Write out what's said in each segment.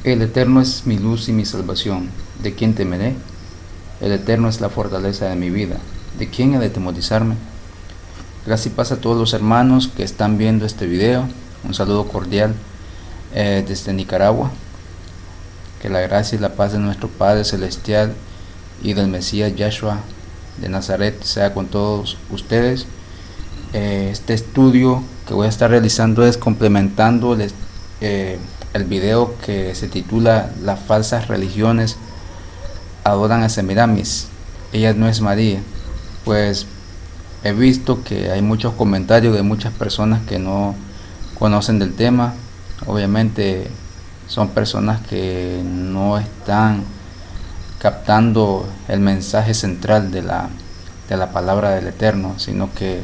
El Eterno es mi luz y mi salvación. ¿De quién temeré? El Eterno es la fortaleza de mi vida. ¿De quién he de temorizarme? Gracias y paz a todos los hermanos que están viendo este video. Un saludo cordial desde Nicaragua. Que la gracia y la paz de nuestro Padre Celestial y del Mesías Yahshua de Nazaret sea con todos ustedes. Este estudio que voy a estar realizando es complementando el video que se titula Las falsas religiones adoran a Semiramis, ella no es María. Pues he visto que hay muchos comentarios de muchas personas que no conocen del tema. Obviamente son personas que no están captando el mensaje central de la palabra del Eterno, sino que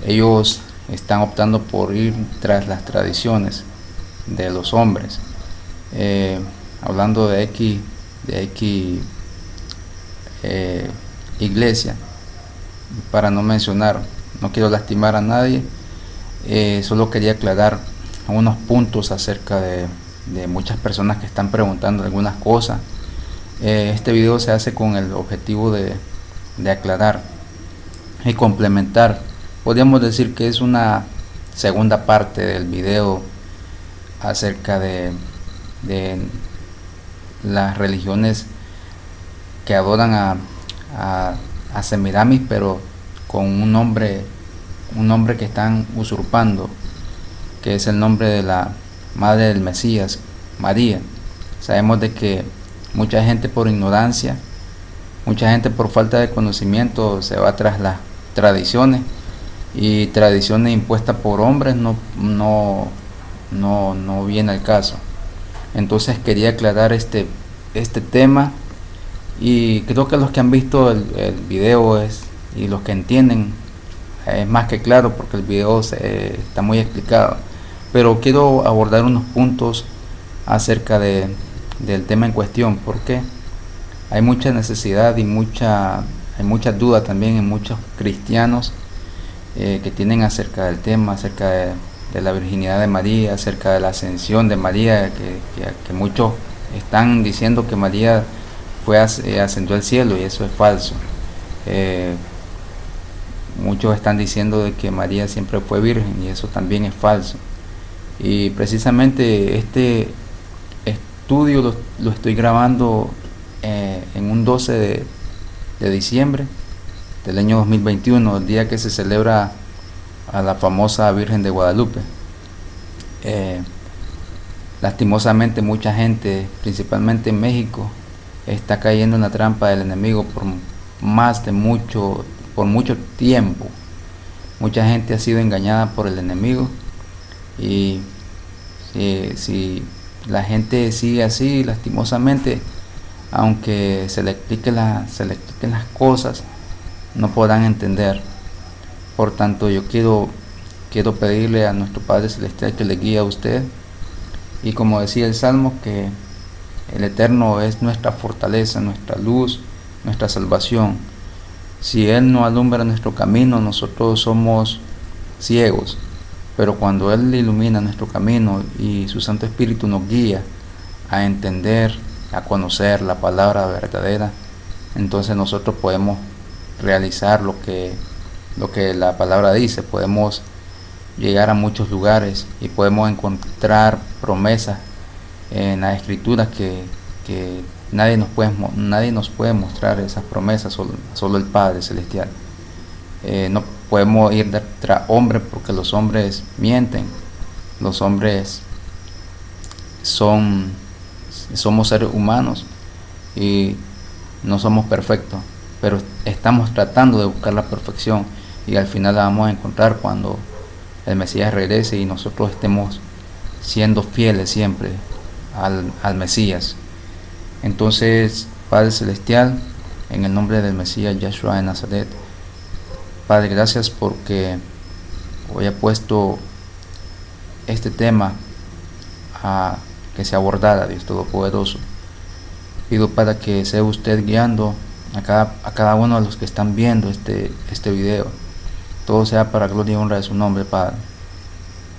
ellos están optando por ir tras las tradiciones de los hombres. Hablando de X iglesia, para no mencionar, no quiero lastimar a nadie, solo quería aclarar unos puntos acerca de muchas personas que están preguntando algunas cosas. Este video se hace con el objetivo de aclarar y complementar. Podríamos decir que es una segunda parte del video acerca de las religiones que adoran a Semiramis, pero con un nombre que están usurpando, que es el nombre de la madre del Mesías, María. Sabemos de que mucha gente por ignorancia, mucha gente por falta de conocimiento se va tras las tradiciones, y tradiciones impuestas por hombres no viene al caso. Entonces quería aclarar este tema, y creo que los que han visto el video y los que entienden es más que claro, porque el video está muy explicado, pero quiero abordar unos puntos acerca del tema en cuestión, porque hay mucha necesidad y hay mucha duda también en muchos cristianos que tienen acerca del tema, acerca de la virginidad de María, acerca de la ascensión de María, que muchos están diciendo que María ascendió al cielo, y eso es falso. Muchos están diciendo de que María siempre fue virgen, y eso también es falso. Y precisamente este estudio lo estoy grabando en un 12 de diciembre del año 2021, el día que se celebra a la famosa Virgen de Guadalupe. Lastimosamente mucha gente, principalmente en México, está cayendo en la trampa del enemigo por mucho tiempo. Mucha gente ha sido engañada por el enemigo, y si la gente sigue así, lastimosamente, aunque se le expliquen las cosas, no podrán entender. Por tanto, yo quiero pedirle a nuestro Padre Celestial que le guíe a usted, y como decía el Salmo, que el Eterno es nuestra fortaleza, nuestra luz, nuestra salvación. Si Él no alumbra nuestro camino, nosotros somos ciegos, pero cuando Él ilumina nuestro camino y su Santo Espíritu nos guía a entender, a conocer la palabra verdadera, entonces nosotros podemos realizar lo que la palabra dice. Podemos llegar a muchos lugares y podemos encontrar promesas en las escrituras que nadie nos puede mostrar esas promesas, solo el Padre Celestial. No podemos ir tras hombres, porque los hombres mienten. Los hombres somos seres humanos y no somos perfectos, pero estamos tratando de buscar la perfección, y al final la vamos a encontrar cuando el Mesías regrese y nosotros estemos siendo fieles siempre al Mesías. Entonces, Padre Celestial, en el nombre del Mesías Yahshua de Nazaret, Padre, gracias porque hoy ha puesto este tema a que se abordara, Dios Todopoderoso. Pido para que sea usted guiando a cada uno de los que están viendo este video. Todo sea para gloria y honra de su nombre, Padre.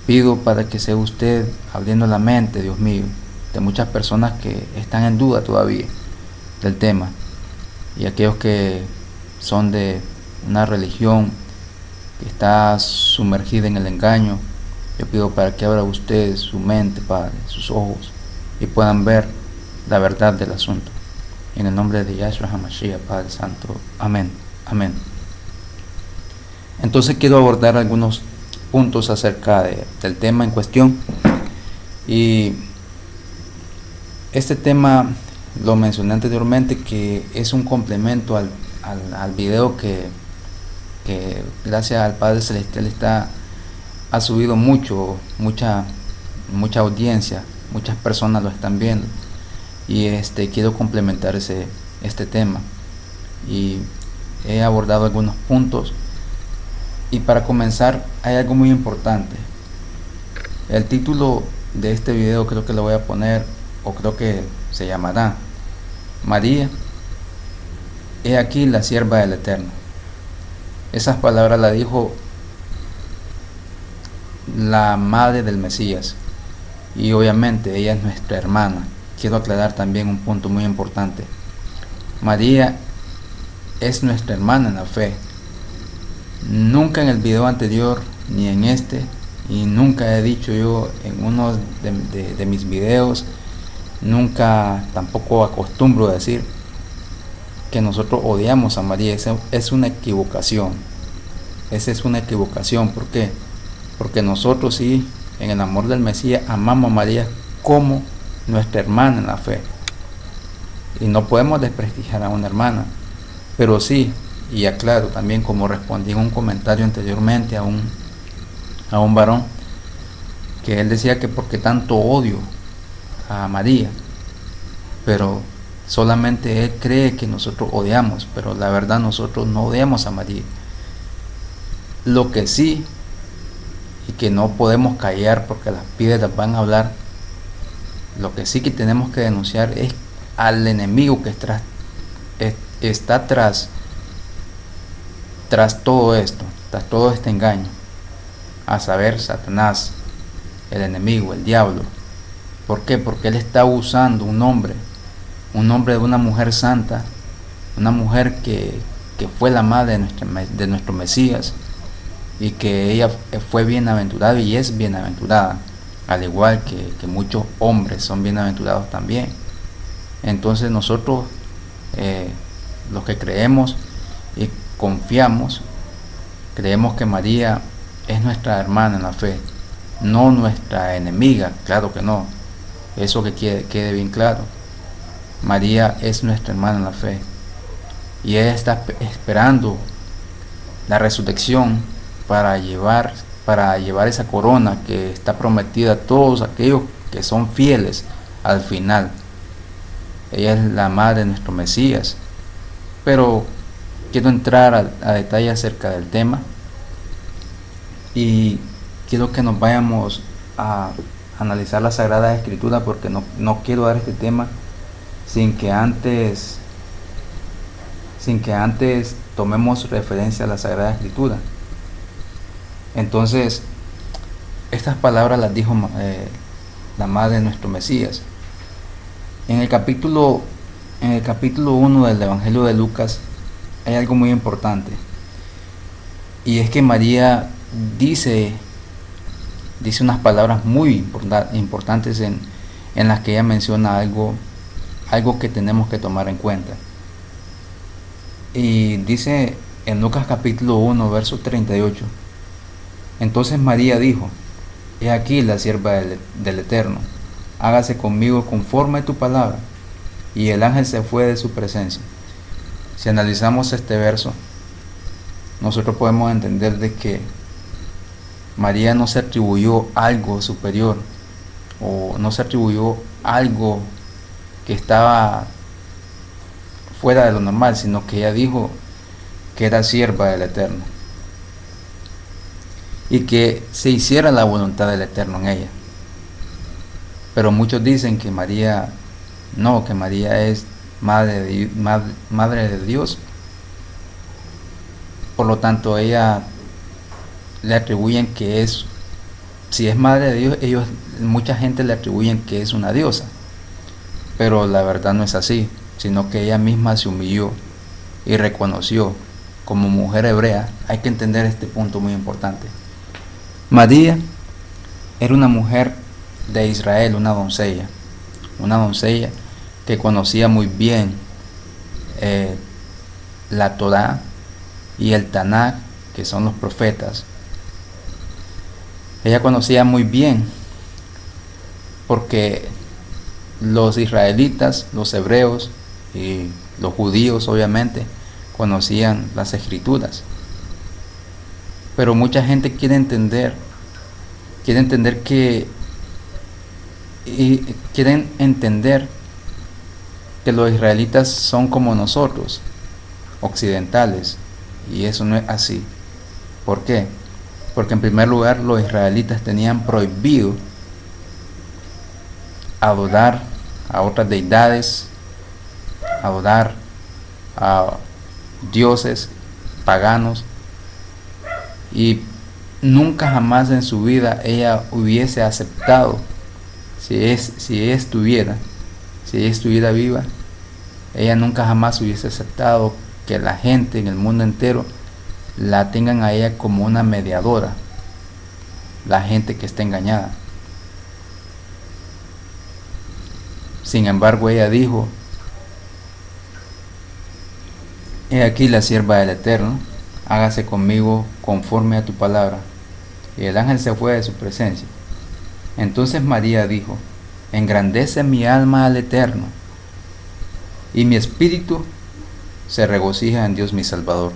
Pido para que sea usted abriendo la mente, Dios mío, de muchas personas que están en duda todavía del tema, y aquellos que son de una religión que está sumergida en el engaño. Yo pido para que abra ustedes su mente, Padre, sus ojos, y puedan ver la verdad del asunto. En el nombre de Yahshua HaMashiach, Padre Santo. Amén. Amén. Entonces quiero abordar algunos puntos acerca del tema en cuestión. Y este tema lo mencioné anteriormente, que es un complemento al video que gracias al Padre Celestial ha subido mucha audiencia, muchas personas lo están viendo, y quiero complementar este tema, y he abordado algunos puntos. Y para comenzar, hay algo muy importante. El título de este video creo que lo voy a poner, o creo que se llamará: María, he aquí la sierva del Eterno. Esas palabras las dijo la madre del Mesías, y obviamente ella es nuestra hermana. Quiero aclarar también un punto muy importante: María es nuestra hermana en la fe. Nunca en el video anterior ni en este, y nunca he dicho yo en uno de mis videos, nunca tampoco acostumbro a decir que nosotros odiamos a María. Esa es una equivocación. Esa es una equivocación. ¿Por qué? Porque nosotros sí, en el amor del Mesías, amamos a María como nuestra hermana en la fe, y no podemos desprestigiar a una hermana. Pero sí, y aclaro también, como respondí en un comentario anteriormente a un varón, que él decía que por qué tanto odio a María, pero solamente él cree que nosotros odiamos, pero la verdad nosotros no odiamos a María. Lo que sí, y que no podemos callar porque las piedras van a hablar, lo que sí que tenemos que denunciar es al enemigo que está tras todo esto, tras todo este engaño, a saber, Satanás, el enemigo, el diablo. ¿Por qué? Porque él está usando un nombre de una mujer santa, una mujer que fue la madre de nuestro Mesías, y que ella fue bienaventurada y es bienaventurada, al igual que muchos hombres son bienaventurados también. Entonces nosotros, los que creemos y confiamos, creemos que María es nuestra hermana en la fe, no nuestra enemiga. Claro que no, eso que quede bien claro. María es nuestra hermana en la fe, y ella está esperando la resurrección para llevar esa corona que está prometida a todos aquellos que son fieles al final. Ella es la madre de nuestro Mesías. Pero quiero entrar a detalle acerca del tema, y quiero que nos vayamos a analizar la Sagrada Escritura, porque no quiero dar este tema sin que antes tomemos referencia a la Sagrada Escritura. Entonces, estas palabras las dijo la madre de nuestro Mesías. En el capítulo 1 del Evangelio de Lucas hay algo muy importante, y es que María dice unas palabras muy importantes en las que ella menciona algo que tenemos que tomar en cuenta. Y dice en Lucas capítulo 1, verso 38: Entonces María dijo: He aquí la sierva del Eterno, hágase conmigo conforme a tu palabra. Y el ángel se fue de su presencia. Si analizamos este verso, nosotros podemos entender de que María no se atribuyó algo superior, o no se atribuyó algo que estaba fuera de lo normal, sino que ella dijo que era sierva del Eterno, y que se hiciera la voluntad del Eterno en ella. Pero muchos dicen que María es madre de Dios. Por lo tanto, ella le atribuyen que si es madre de Dios, mucha gente le atribuyen que es una diosa. Pero la verdad no es así, sino que ella misma se humilló y reconoció. Como mujer hebrea, hay que entender este punto muy importante. María era una mujer de Israel, una doncella que conocía muy bien la Torá y el Tanakh, que son los profetas. Ella conocía muy bien, porque los israelitas, los hebreos y los judíos obviamente conocían las escrituras. Pero mucha gente quiere entender que los israelitas son como nosotros, occidentales, y eso no es así. ¿Por qué? Porque en primer lugar los israelitas tenían prohibido adorar a otras deidades, adorar a dioses paganos, y nunca jamás en su vida ella hubiese aceptado, si ella estuviera viva, ella nunca jamás hubiese aceptado que la gente en el mundo entero la tengan a ella como una mediadora, la gente que está engañada. Sin embargo, ella dijo: he aquí la sierva del Eterno, hágase conmigo conforme a tu palabra. Y el ángel se fue de su presencia. Entonces María dijo: engrandece mi alma al Eterno, y mi espíritu se regocija en Dios mi Salvador.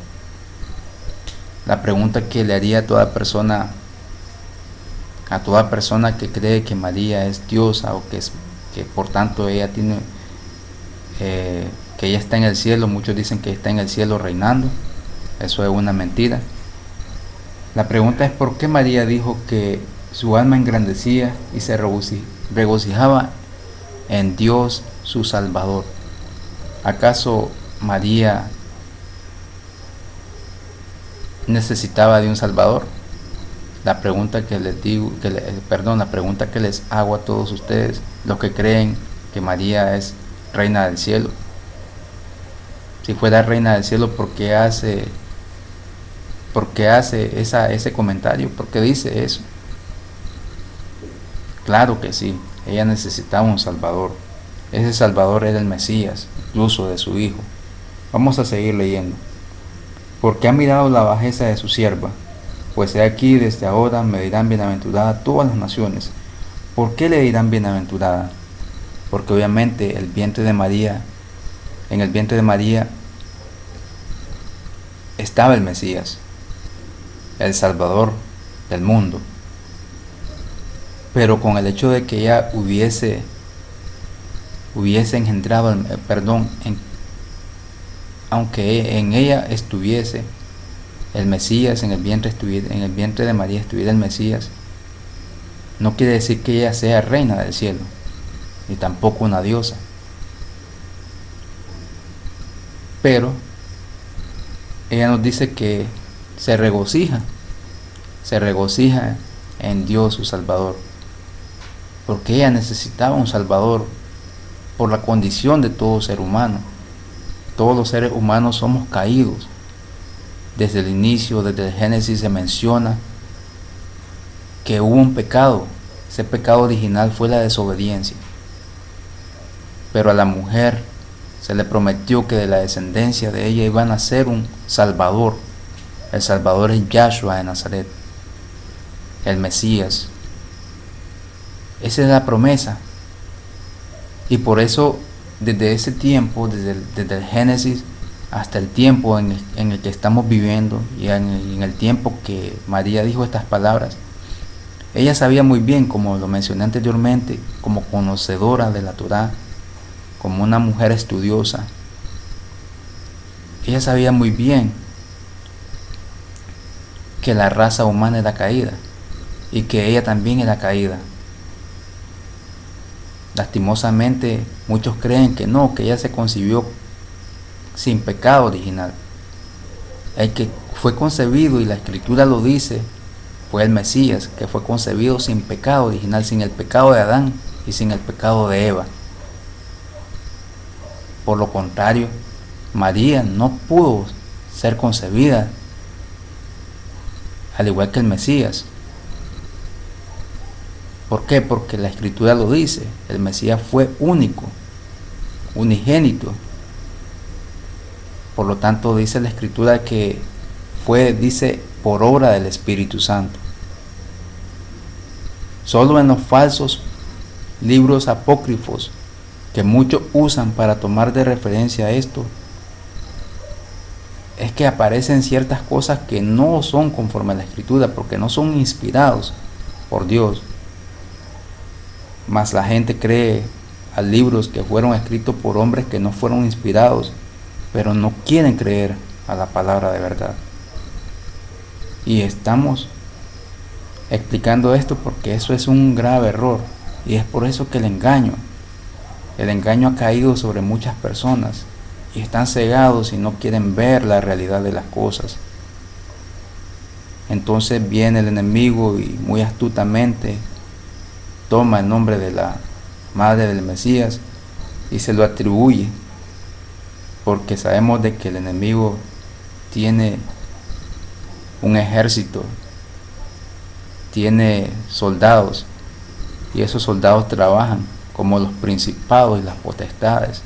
La pregunta que le haría a toda persona que cree que María es diosa, o que por tanto ella tiene que ella está en el cielo. Muchos dicen que está en el cielo reinando. Eso es una mentira. La pregunta es: ¿por qué María dijo que su alma engrandecía y se regocijaba en Dios su Salvador? ¿Acaso María necesitaba de un Salvador? La pregunta que les hago a todos ustedes, los que creen que María es reina del cielo. Si fuera reina del cielo, ¿por qué hace ese comentario? ¿Por qué dice eso? Claro que sí, ella necesitaba un Salvador. Ese Salvador era el Mesías, incluso de su Hijo. Vamos a seguir leyendo. Porque ha mirado la bajeza de su sierva, pues he aquí desde ahora me dirán bienaventurada todas las naciones. ¿Por qué le dirán bienaventurada? Porque obviamente en el vientre de María estaba el Mesías, el Salvador del mundo. Pero con el hecho de que ella hubiese engendrado, aunque en ella estuviese el Mesías, en el vientre de María estuviera el Mesías, no quiere decir que ella sea reina del cielo, ni tampoco una diosa. Pero ella nos dice que se regocija en Dios su Salvador, porque ella necesitaba un Salvador por la condición de todo ser humano. Todos los seres humanos somos caídos. Desde el inicio, desde el Génesis, se menciona que hubo un pecado. Ese pecado original fue la desobediencia. Pero a la mujer se le prometió que de la descendencia de ella iba a nacer un Salvador. El Salvador es Yahshua de Nazaret, el Mesías. Esa es la promesa. Y por eso, desde ese tiempo, desde el Génesis hasta el tiempo en el que estamos viviendo, y en el tiempo que María dijo estas palabras, ella sabía muy bien, como lo mencioné anteriormente, como conocedora de la Torá, como una mujer estudiosa, ella sabía muy bien que la raza humana era caída y que ella también era caída. Lastimosamente, muchos creen que no, que ella se concibió sin pecado original. El que fue concebido, y la Escritura lo dice, fue el Mesías, que fue concebido sin pecado original, sin el pecado de Adán y sin el pecado de Eva. Por lo contrario, María no pudo ser concebida al igual que el Mesías. ¿Por qué? Porque la Escritura lo dice. El Mesías fue único, unigénito. Por lo tanto, dice la Escritura que dice, por obra del Espíritu Santo. Solo en los falsos libros apócrifos que muchos usan para tomar de referencia esto, es que aparecen ciertas cosas que no son conforme a la Escritura, porque no son inspirados por Dios. Mas la gente cree a libros que fueron escritos por hombres que no fueron inspirados, pero no quieren creer a la palabra de verdad. Y estamos explicando esto porque eso es un grave error, y es por eso que el engaño ha caído sobre muchas personas y están cegados y no quieren ver la realidad de las cosas. Entonces viene el enemigo y muy astutamente toma el nombre de la madre del Mesías y se lo atribuye, porque sabemos de que el enemigo tiene un ejército, tiene soldados, y esos soldados trabajan como los principados y las potestades,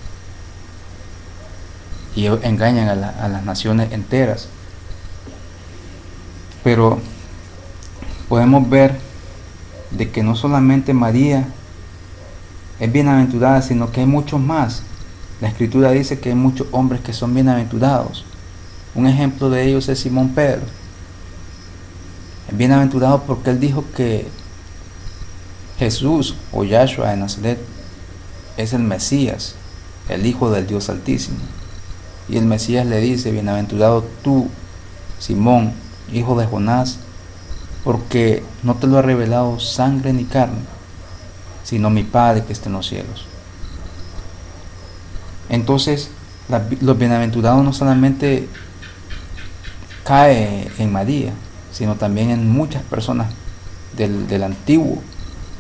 y engañan a las naciones enteras. Pero podemos ver de que no solamente María es bienaventurada, sino que hay muchos más. La Escritura dice que hay muchos hombres que son bienaventurados. Un ejemplo de ellos es Simón Pedro. Es bienaventurado porque él dijo que Jesús o Yahshua de Nazaret es el Mesías, el Hijo del Dios Altísimo. Y el Mesías le dice: bienaventurado tú, Simón, hijo de Jonás, porque no te lo ha revelado sangre ni carne, sino mi Padre que está en los cielos. Entonces, los bienaventurados no solamente cae en María, sino también en muchas personas del Antiguo,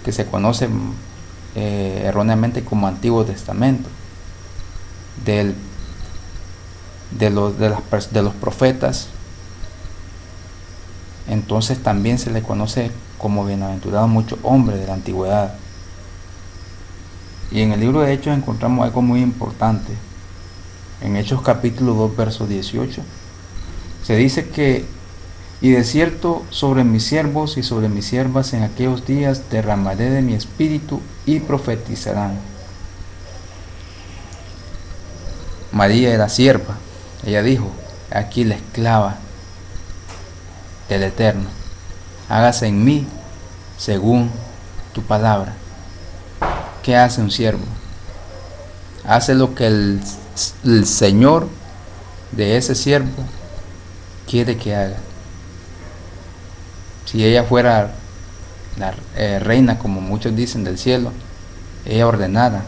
que se conocen erróneamente como Antiguo Testamento, de los profetas. Entonces también se le conoce como bienaventurados muchos hombres de la antigüedad. Y en el libro de Hechos encontramos algo muy importante. En Hechos capítulo 2, verso 18, se dice que: y de cierto sobre mis siervos y sobre mis siervas en aquellos días derramaré de mi espíritu y profetizarán. María era sierva. Ella dijo: aquí la esclava del Eterno, hágase en mí según tu palabra. ¿Qué hace un siervo? Hace lo que el Señor de ese siervo quiere que haga. Si ella fuera la reina, como muchos dicen, del cielo, ella ordenara,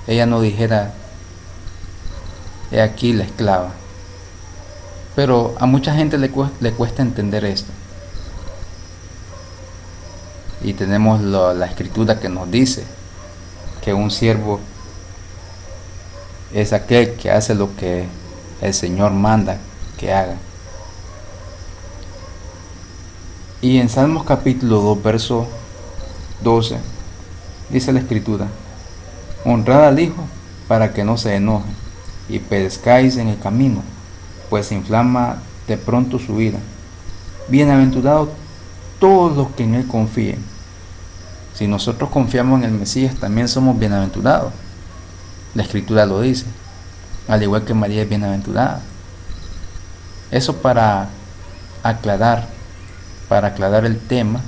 ella no dijera: he aquí la esclava. Pero a mucha gente le cuesta entender esto. Y tenemos la Escritura que nos dice que un siervo es aquel que hace lo que el Señor manda que haga. Y en Salmos capítulo 2, verso 12, dice la Escritura: honrad al Hijo para que no se enoje y perezcáis en el camino, pues se inflama de pronto su ira. Bienaventurados todos los que en Él confíen. Si nosotros confiamos en el Mesías, también somos bienaventurados. La Escritura lo dice, al igual que María es bienaventurada. Eso para aclarar el tema,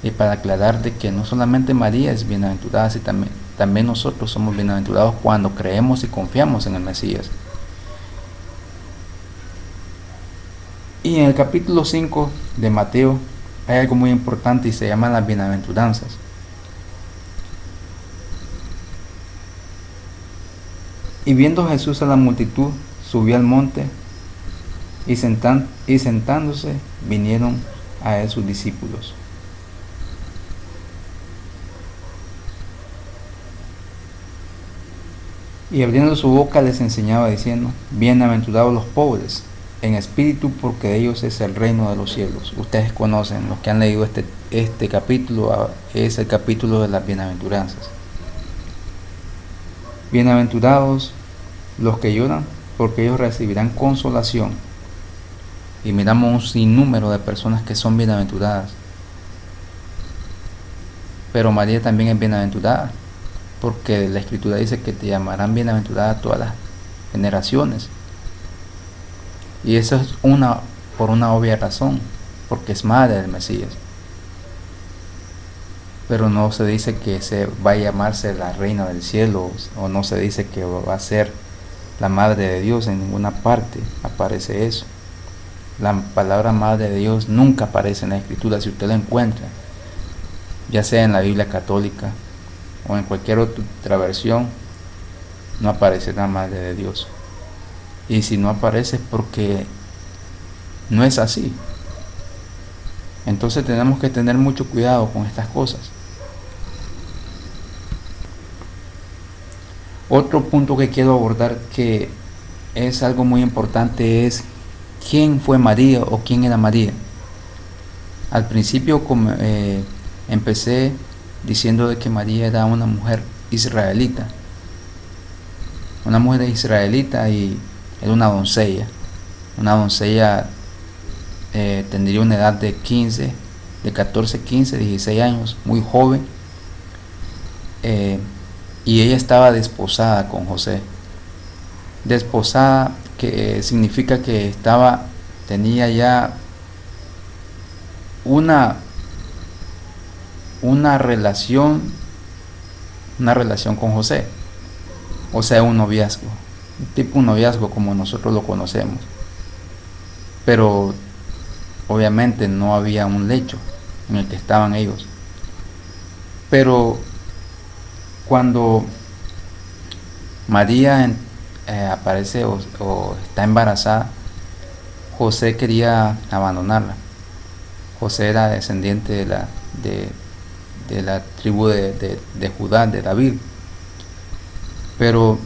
y para aclarar de que no solamente María es bienaventurada, sino también nosotros somos bienaventurados cuando creemos y confiamos en el Mesías. Y en el capítulo 5 de Mateo hay algo muy importante y se llama las bienaventuranzas. Y viendo Jesús a la multitud, subió al monte, y sentándose vinieron a él sus discípulos. Y abriendo su boca les enseñaba diciendo: bienaventurados los pobres en espíritu, porque de ellos es el reino de los cielos. Ustedes conocen, los que han leído este capítulo, es el capítulo de las bienaventuranzas. Bienaventurados los que lloran, porque ellos recibirán consolación. Y miramos un sinnúmero de personas que son bienaventuradas. Pero María también es bienaventurada, porque la Escritura dice que te llamarán bienaventurada todas las generaciones. Y eso es por una obvia razón, porque es madre del Mesías. Pero no se dice que se va a llamarse la reina del cielo, o no se dice que va a ser la madre de Dios. En ninguna parte aparece eso. La palabra madre de Dios nunca aparece en la Escritura. Si usted la encuentra, ya sea en la Biblia católica o en cualquier otra versión, no aparece la madre de Dios. Y si no aparece es porque no es así. Entonces tenemos que tener mucho cuidado con estas cosas. Otro punto que quiero abordar, que es algo muy importante, es quién fue María o quién era María. Al principio empecé diciendo de que María era una mujer israelita. Una mujer israelita, y era una doncella. Una doncella tendría una edad de 14, 15, 16 años, muy joven. Y ella estaba desposada con José. Desposada, que significa que tenía ya una relación con José. O sea, un noviazgo, un noviazgo como nosotros lo conocemos. Pero obviamente no había un lecho en el que estaban ellos. Pero cuando María aparece o está embarazada, José quería abandonarla. José era descendiente de la tribu de Judá, de David. Pero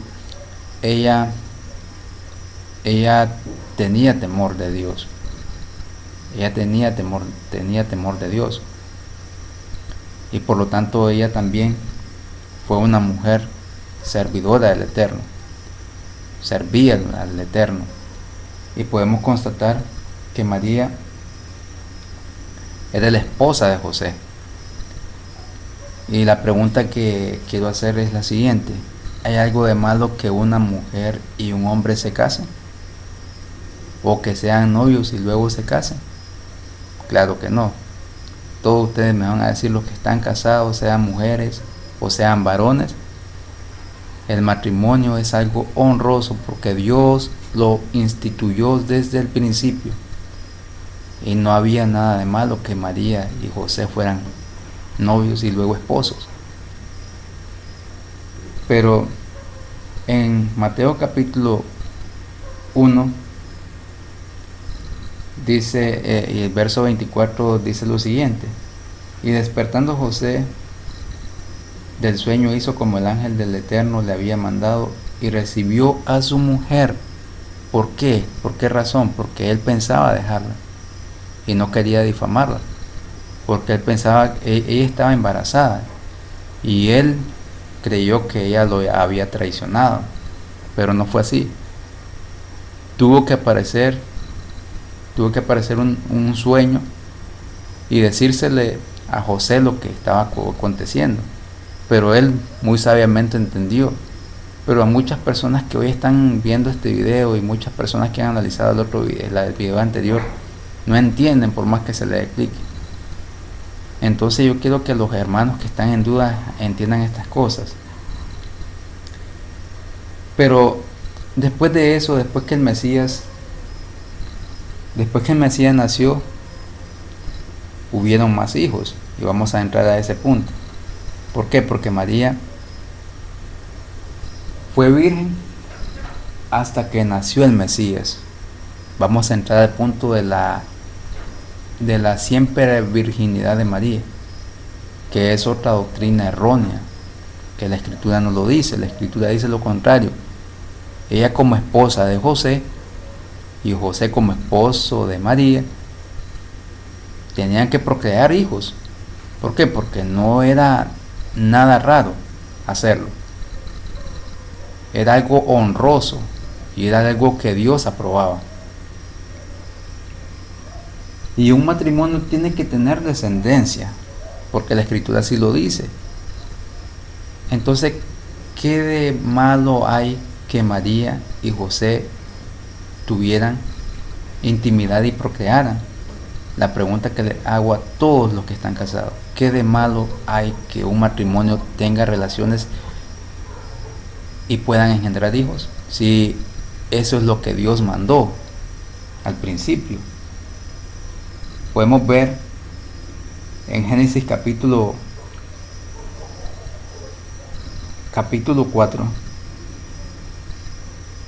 ella tenía temor de Dios. Ella tenía temor de Dios. Y por lo tanto ella también fue una mujer servidora del Eterno. Servía al Eterno. Y podemos constatar que María era la esposa de José. Y la pregunta que quiero hacer es la siguiente: ¿hay algo de malo que una mujer y un hombre se casen? ¿O que sean novios y luego se casen? Claro que no. Todos ustedes me van a decir, los que están casados, sean mujeres o sean varones, el matrimonio es algo honroso porque Dios lo instituyó desde el principio. Y no había nada de malo que María y José fueran novios y luego esposos. Pero en Mateo capítulo 1 dice, y el verso 24 dice lo siguiente: y despertando José del sueño, hizo como el ángel del Eterno le había mandado, y recibió a su mujer. ¿Por qué? ¿Por qué razón? Porque él pensaba dejarla y no quería difamarla, porque él pensaba que ella estaba embarazada y él creyó que ella lo había traicionado, pero no fue así. Tuvo que aparecer un sueño y decírsele a José lo que estaba aconteciendo, pero él muy sabiamente entendió. Pero a muchas personas que hoy están viendo este video y muchas personas que han analizado el video anterior, no entienden por más que se les explique. Entonces yo quiero que los hermanos que están en duda entiendan estas cosas. Pero después de eso, después que el Mesías nació, hubieron más hijos, y vamos a entrar a ese punto. ¿Por qué? Porque María fue virgen hasta que nació el Mesías. Vamos a entrar al punto de la siempre virginidad de María, que es otra doctrina errónea, que la Escritura no lo dice. La Escritura dice lo contrario, ella como esposa de José y José como esposo de María, tenían que procrear hijos. ¿Por qué? Porque no era nada raro hacerlo. Era algo honroso y era algo que Dios aprobaba. Y un matrimonio tiene que tener descendencia, porque la Escritura así lo dice. Entonces, ¿qué de malo hay que María y José tuvieran intimidad y procrearan? La pregunta que le hago a todos los que están casados: ¿qué de malo hay que un matrimonio tenga relaciones y puedan engendrar hijos? Si eso es lo que Dios mandó al principio. Podemos ver en Génesis capítulo 4,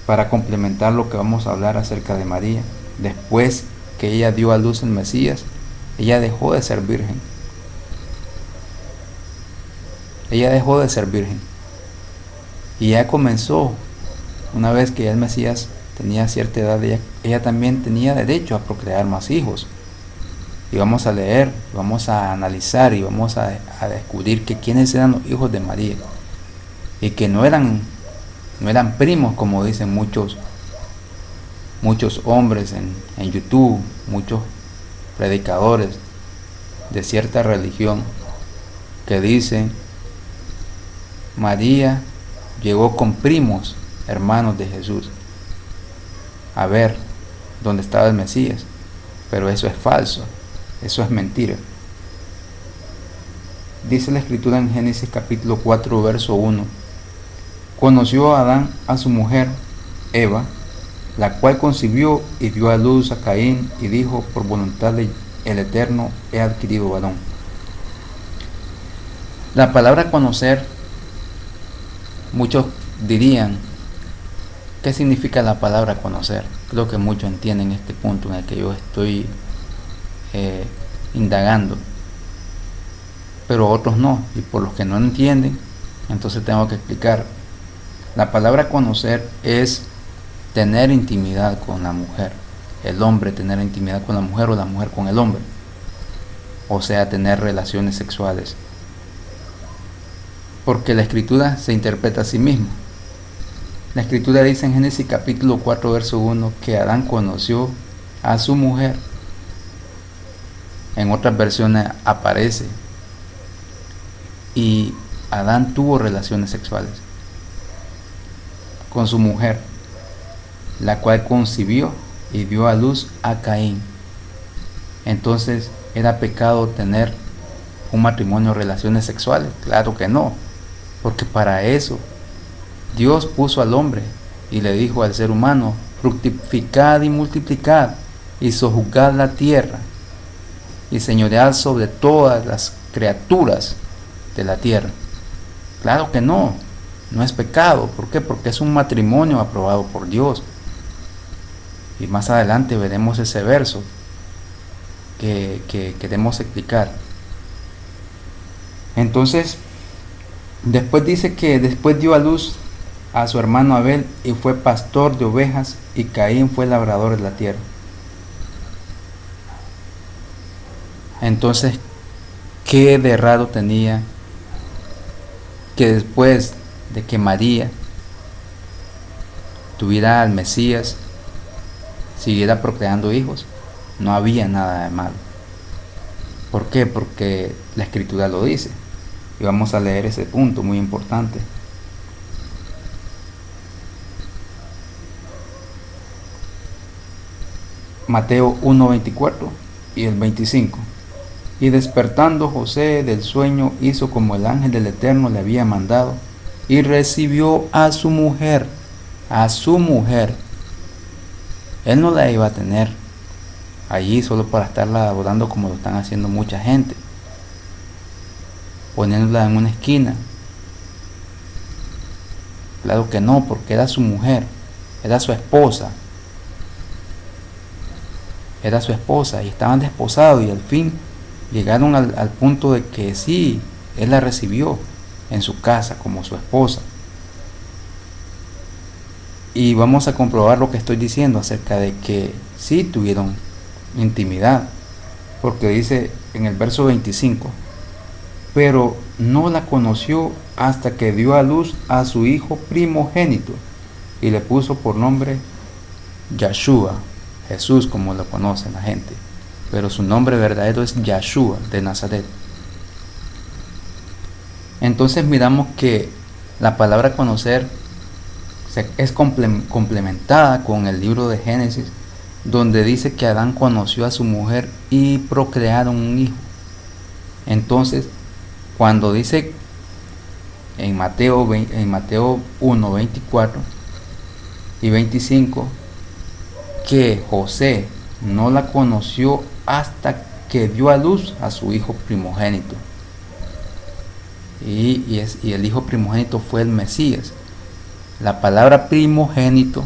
para complementar lo que vamos a hablar acerca de María. Después que ella dio a luz el Mesías, ella dejó de ser virgen. Ella dejó de ser virgen. Y ya comenzó, una vez que ya el Mesías tenía cierta edad, ella también tenía derecho a procrear más hijos. Y vamos a leer, vamos a analizar y vamos a descubrir que quiénes eran los hijos de María. Y que no eran primos, como dicen muchos hombres en YouTube, muchos predicadores de cierta religión, que dicen: María llegó con primos, hermanos de Jesús, a ver dónde estaba el Mesías. Pero eso es falso, eso es mentira. Dice la Escritura en Génesis capítulo 4, verso 1: conoció a Adán a su mujer Eva, la cual concibió y dio a luz a Caín, y dijo: por voluntad del Eterno he adquirido varón. La palabra conocer, muchos dirían: ¿qué significa la palabra conocer? Creo que muchos entienden este punto en el que yo estoy indagando, pero otros no, y por los que no entienden, entonces tengo que explicar. La palabra conocer es tener intimidad con la mujer, el hombre tener intimidad con la mujer o la mujer con el hombre, o sea, tener relaciones sexuales, porque la Escritura se interpreta a sí misma. La Escritura dice en Génesis capítulo 4, verso 1 que Adán conoció a su mujer. En otras versiones aparece: y Adán tuvo relaciones sexuales con su mujer, la cual concibió y dio a luz a Caín. Entonces, ¿era pecado tener un matrimonio o relaciones sexuales? Claro que no, porque para eso Dios puso al hombre y le dijo al ser humano: fructificad y multiplicad y sojuzgad la tierra y señoread sobre todas las criaturas de la tierra. Claro que no es pecado. ¿Por qué? Porque es un matrimonio aprobado por Dios. Y más adelante veremos ese verso que queremos explicar. Entonces, después dice que después dio a luz a su hermano Abel, y fue pastor de ovejas, y Caín fue labrador de la tierra. Entonces, ¿qué de raro tenía que después de que María tuviera al Mesías, siguiera procreando hijos? No había nada de malo. ¿Por qué? Porque la Escritura lo dice. Y vamos a leer ese punto muy importante. Mateo 1:24 y el 25. Y despertando José del sueño, hizo como el ángel del Eterno le había mandado, y recibió a su mujer. Él no la iba a tener allí solo para estarla adorando como lo están haciendo mucha gente, poniéndola en una esquina. Claro que no, porque era su mujer, era su esposa. Y estaban desposados, y al fin llegaron al punto de que sí, él la recibió en su casa como su esposa. Y vamos a comprobar lo que estoy diciendo acerca de que sí tuvieron intimidad, porque dice en el verso 25, pero no la conoció hasta que dio a luz a su hijo primogénito y le puso por nombre Yahshua, Jesús como lo conoce la gente, pero su nombre verdadero es Yahshua de Nazaret. Entonces miramos que la palabra conocer es complementada con el libro de Génesis, donde dice que Adán conoció a su mujer y procrearon un hijo. Entonces, cuando dice en Mateo 1, 24 y 25 que José no la conoció hasta que dio a luz a su hijo primogénito, y el hijo primogénito fue el Mesías. La palabra primogénito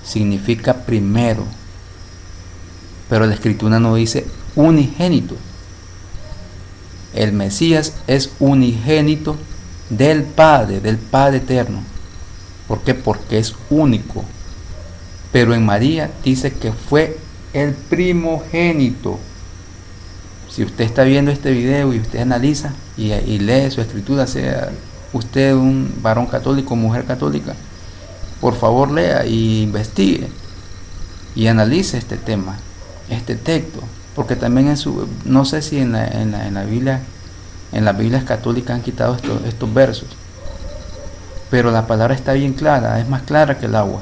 significa primero, pero la escritura no dice unigénito. El Mesías es unigénito del Padre eterno. ¿Por qué? Porque es único. Pero en María dice que fue el primogénito. Si usted está viendo este video y usted analiza y lee su escritura, sea usted un varón católico o mujer católica, por favor lea y investigue y analice este tema, este texto, porque también no sé si en la Biblia, en las Biblias católicas han quitado estos versos, pero la palabra está bien clara, es más clara que el agua.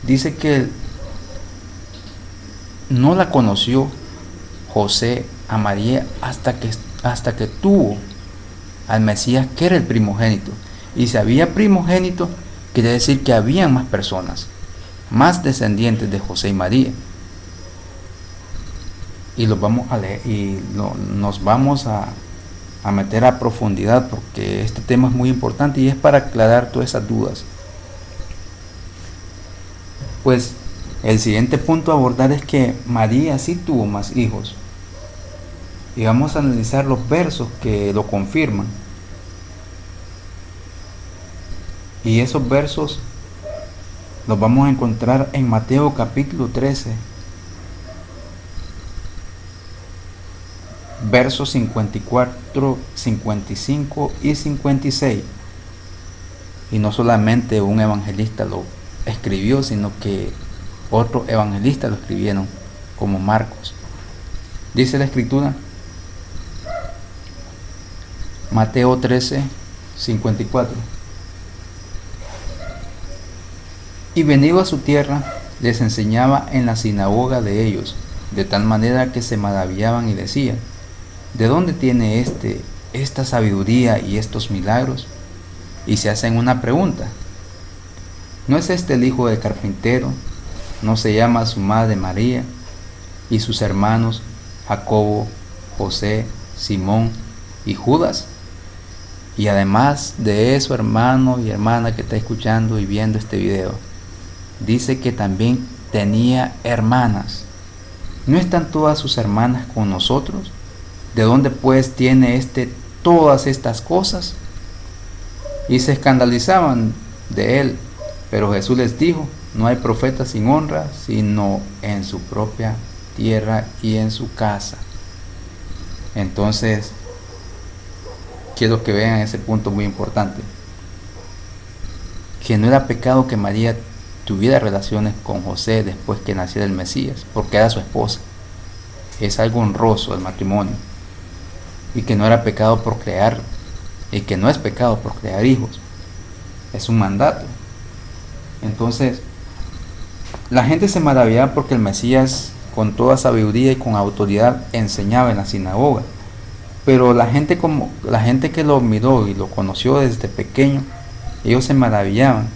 Dice que no la conoció José a María hasta que tuvo al Mesías, que era el primogénito. Y si había primogénito, quiere decir que había más personas, más descendientes de José y María. Y los vamos a leer y nos vamos a meter a profundidad, porque este tema es muy importante y es para aclarar todas esas dudas. Pues el siguiente punto a abordar es que María sí tuvo más hijos. Y vamos a analizar los versos que lo confirman. Y esos versos los vamos a encontrar en Mateo capítulo 13, versos 54, 55 y 56. Y no solamente un evangelista lo escribió, sino que otros evangelistas lo escribieron, como Marcos. Dice la escritura, Mateo 13, 54. Y venido a su tierra, les enseñaba en la sinagoga de ellos, de tal manera que se maravillaban y decían, ¿de dónde tiene esta sabiduría y estos milagros? Y se hacen una pregunta, ¿no es este el hijo del carpintero? ¿No se llama su madre María y sus hermanos Jacobo, José, Simón y Judas? Y además de eso, hermano y hermana que está escuchando y viendo este video, dice que también tenía hermanas. ¿No están todas sus hermanas con nosotros? ¿De dónde pues tiene todas estas cosas? Y se escandalizaban de él. Pero Jesús les dijo, no hay profeta sin honra, sino en su propia tierra y en su casa. Entonces, quiero que vean ese punto muy importante. Que no era pecado que María tuviera relaciones con José después que naciera el Mesías, porque era su esposa. Es algo honroso el matrimonio. Y que no era pecado procrear, y que no es pecado procrear hijos. Es un mandato. Entonces, la gente se maravillaba porque el Mesías, con toda sabiduría y con autoridad, enseñaba en la sinagoga. Pero la gente que lo miró y lo conoció desde pequeño, ellos se maravillaban.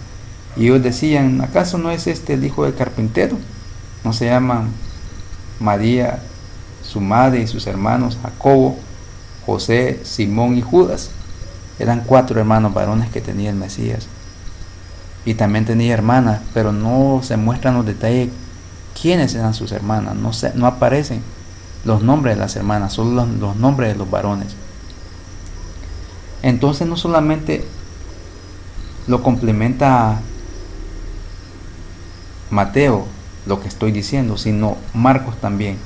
Y ellos decían, ¿acaso no es este el hijo del carpintero? ¿No se llaman María, su madre y sus hermanos Jacobo, José, Simón y Judas? Eran 4 hermanos varones que tenía el Mesías. Y también tenía hermanas, pero no se muestran los detalles quiénes eran sus hermanas. No aparecen los nombres de las hermanas, solo los nombres de los varones. Entonces no solamente lo complementa Mateo lo que estoy diciendo, sino Marcos también.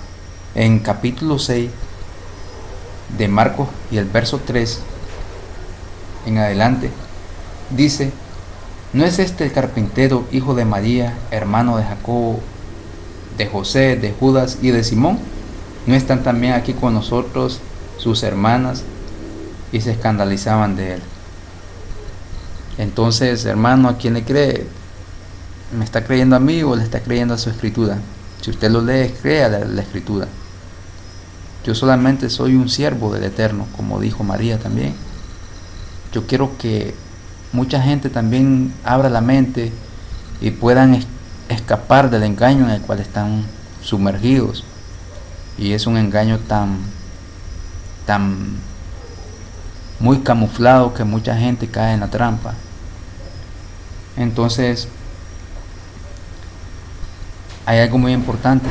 En capítulo 6 de Marcos y el verso 3 en adelante, dice: ¿no es este el carpintero, hijo de María, hermano de Jacobo, de José, de Judas y de Simón? ¿No están también aquí con nosotros sus hermanas? Y se escandalizaban de él. Entonces, hermano, ¿a quién le cree? ¿Me está creyendo a mí o le está creyendo a su escritura? Si usted lo lee, crea la escritura. Yo solamente soy un siervo del Eterno, como dijo María también. Yo quiero que mucha gente también abra la mente y puedan escapar del engaño en el cual están sumergidos. Y es un engaño tan muy camuflado que mucha gente cae en la trampa. Entonces, hay algo muy importante.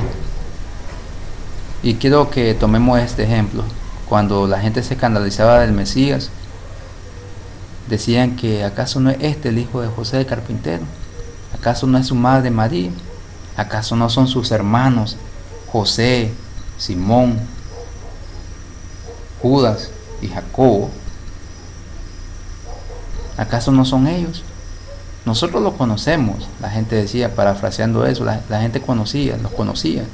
Y quiero que tomemos este ejemplo. Cuando la gente se escandalizaba del Mesías, decían que ¿acaso no es este el hijo de José el carpintero? ¿Acaso no es su madre María? ¿Acaso no son sus hermanos José, Simón, Judas y Jacobo? ¿Acaso no son ellos? Nosotros los conocemos, la gente decía, parafraseando eso, la gente los conocía.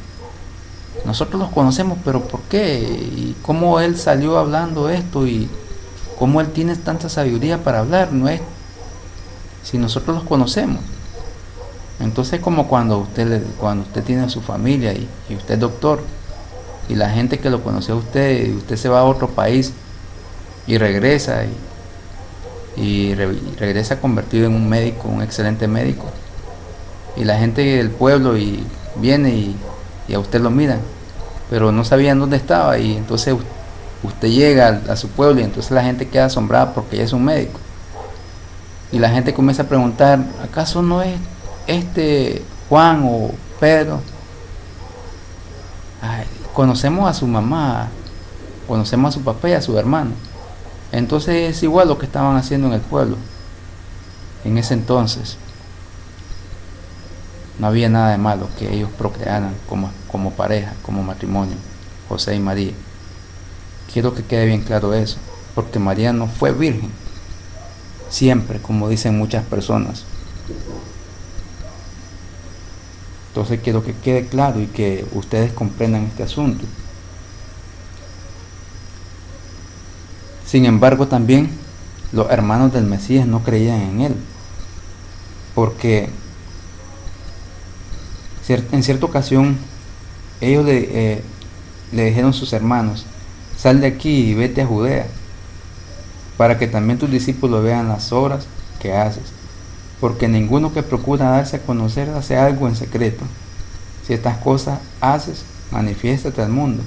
Nosotros los conocemos, pero ¿por qué? ¿Y cómo él salió hablando esto? ¿Y cómo él tiene tanta sabiduría para hablar? No es, si nosotros los conocemos. Entonces, como cuando usted tiene su familia y usted es doctor, y la gente que lo conoció a usted, y usted se va a otro país y regresa y regresa convertido en un médico, un excelente médico, y la gente del pueblo y viene y a usted lo miran, pero no sabían dónde estaba, y entonces usted llega a su pueblo y entonces la gente queda asombrada porque ella es un médico, y la gente comienza a preguntar: ¿acaso no es este Juan o Pedro? Ay, conocemos a su mamá, conocemos a su papá y a su hermano. Entonces es igual lo que estaban haciendo en el pueblo en ese entonces. No había nada de malo que ellos procrearan como pareja, como matrimonio, José y María. Quiero que quede bien claro eso, porque María no fue virgen siempre, como dicen muchas personas. Entonces quiero que quede claro y que ustedes comprendan este asunto. Sin embargo, también los hermanos del Mesías no creían en él, porque en cierta ocasión ellos le dijeron a sus hermanos: sal de aquí y vete a Judea, para que también tus discípulos vean las obras que haces, porque ninguno que procura darse a conocer hace algo en secreto. Si estas cosas haces, manifiéstate al mundo.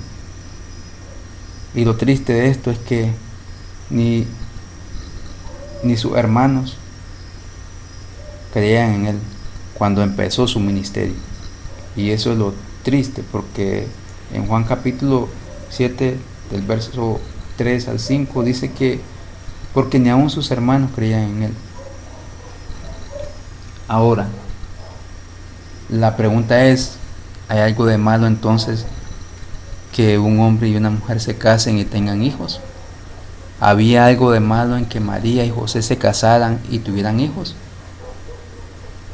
Y lo triste de esto es que ni sus hermanos creían en él cuando empezó su ministerio. Y eso es lo triste, porque en Juan capítulo 7 del verso 3 al 5 dice que porque ni aun sus hermanos creían en él. Ahora, la pregunta es: ¿hay algo de malo entonces que un hombre y una mujer se casen y tengan hijos? ¿Había algo de malo en que María y José se casaran y tuvieran hijos?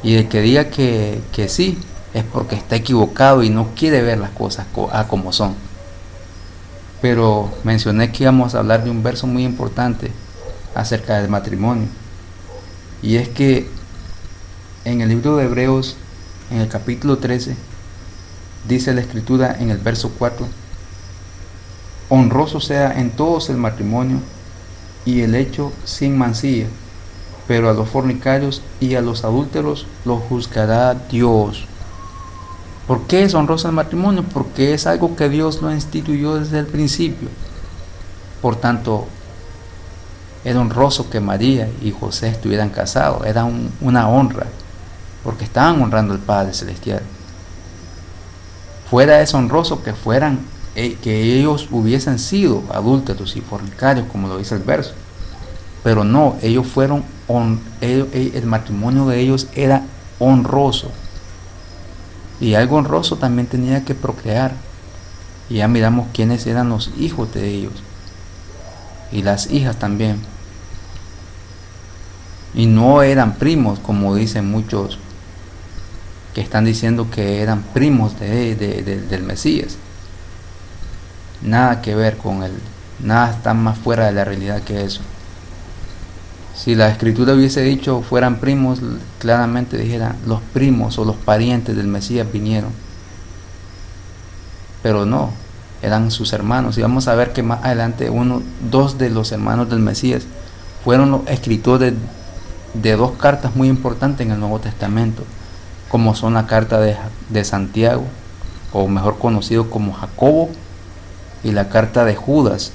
Y el que diga que sí, es porque está equivocado y no quiere ver las cosas como son. Pero mencioné que íbamos a hablar de un verso muy importante acerca del matrimonio. Y es que en el libro de Hebreos, en el capítulo 13, dice la escritura en el verso 4: honroso sea en todos el matrimonio y el hecho sin mancilla, pero a los fornicarios y a los adúlteros los juzgará Dios. ¿Por qué es honroso el matrimonio? Porque es algo que Dios lo instituyó desde el principio. Por tanto, era honroso que María y José estuvieran casados. Era una honra, porque estaban honrando al Padre Celestial. Fuera deshonroso que ellos hubiesen sido adúlteros y fornicarios, como lo dice el verso. Pero no, el matrimonio de ellos era honroso. Y algo honroso también tenía que procrear. Y ya miramos quiénes eran los hijos de ellos. Y las hijas también. Y no eran primos, como dicen muchos que están diciendo que eran primos del Mesías. Nada que ver con él. Nada está más fuera de la realidad que eso. Si la escritura hubiese dicho fueran primos, claramente dijera los primos o los parientes del Mesías vinieron. Pero no, eran sus hermanos. Y vamos a ver que más adelante dos de los hermanos del Mesías fueron los escritores de dos cartas muy importantes en el Nuevo Testamento, como son la carta de Santiago, o mejor conocido como Jacobo, y la carta de Judas,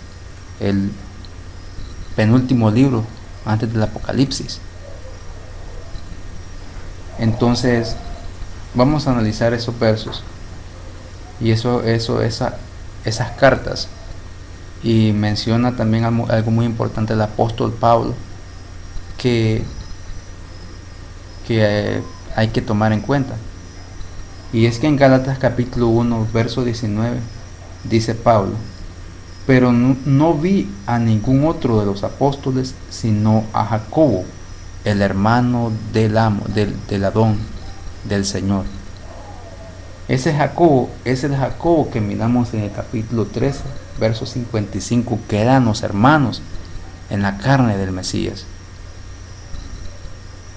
el penúltimo libro antes del Apocalipsis. Entonces vamos a analizar esos versos y esas cartas, y menciona también algo muy importante el apóstol Pablo que hay que tomar en cuenta, y es que en Gálatas capítulo 1 verso 19 dice Pablo: pero no vi a ningún otro de los apóstoles sino a Jacobo, el hermano del Adón, del Señor. Ese Jacobo es el Jacobo que miramos en el capítulo 13 verso 55, que eran los hermanos en la carne del Mesías,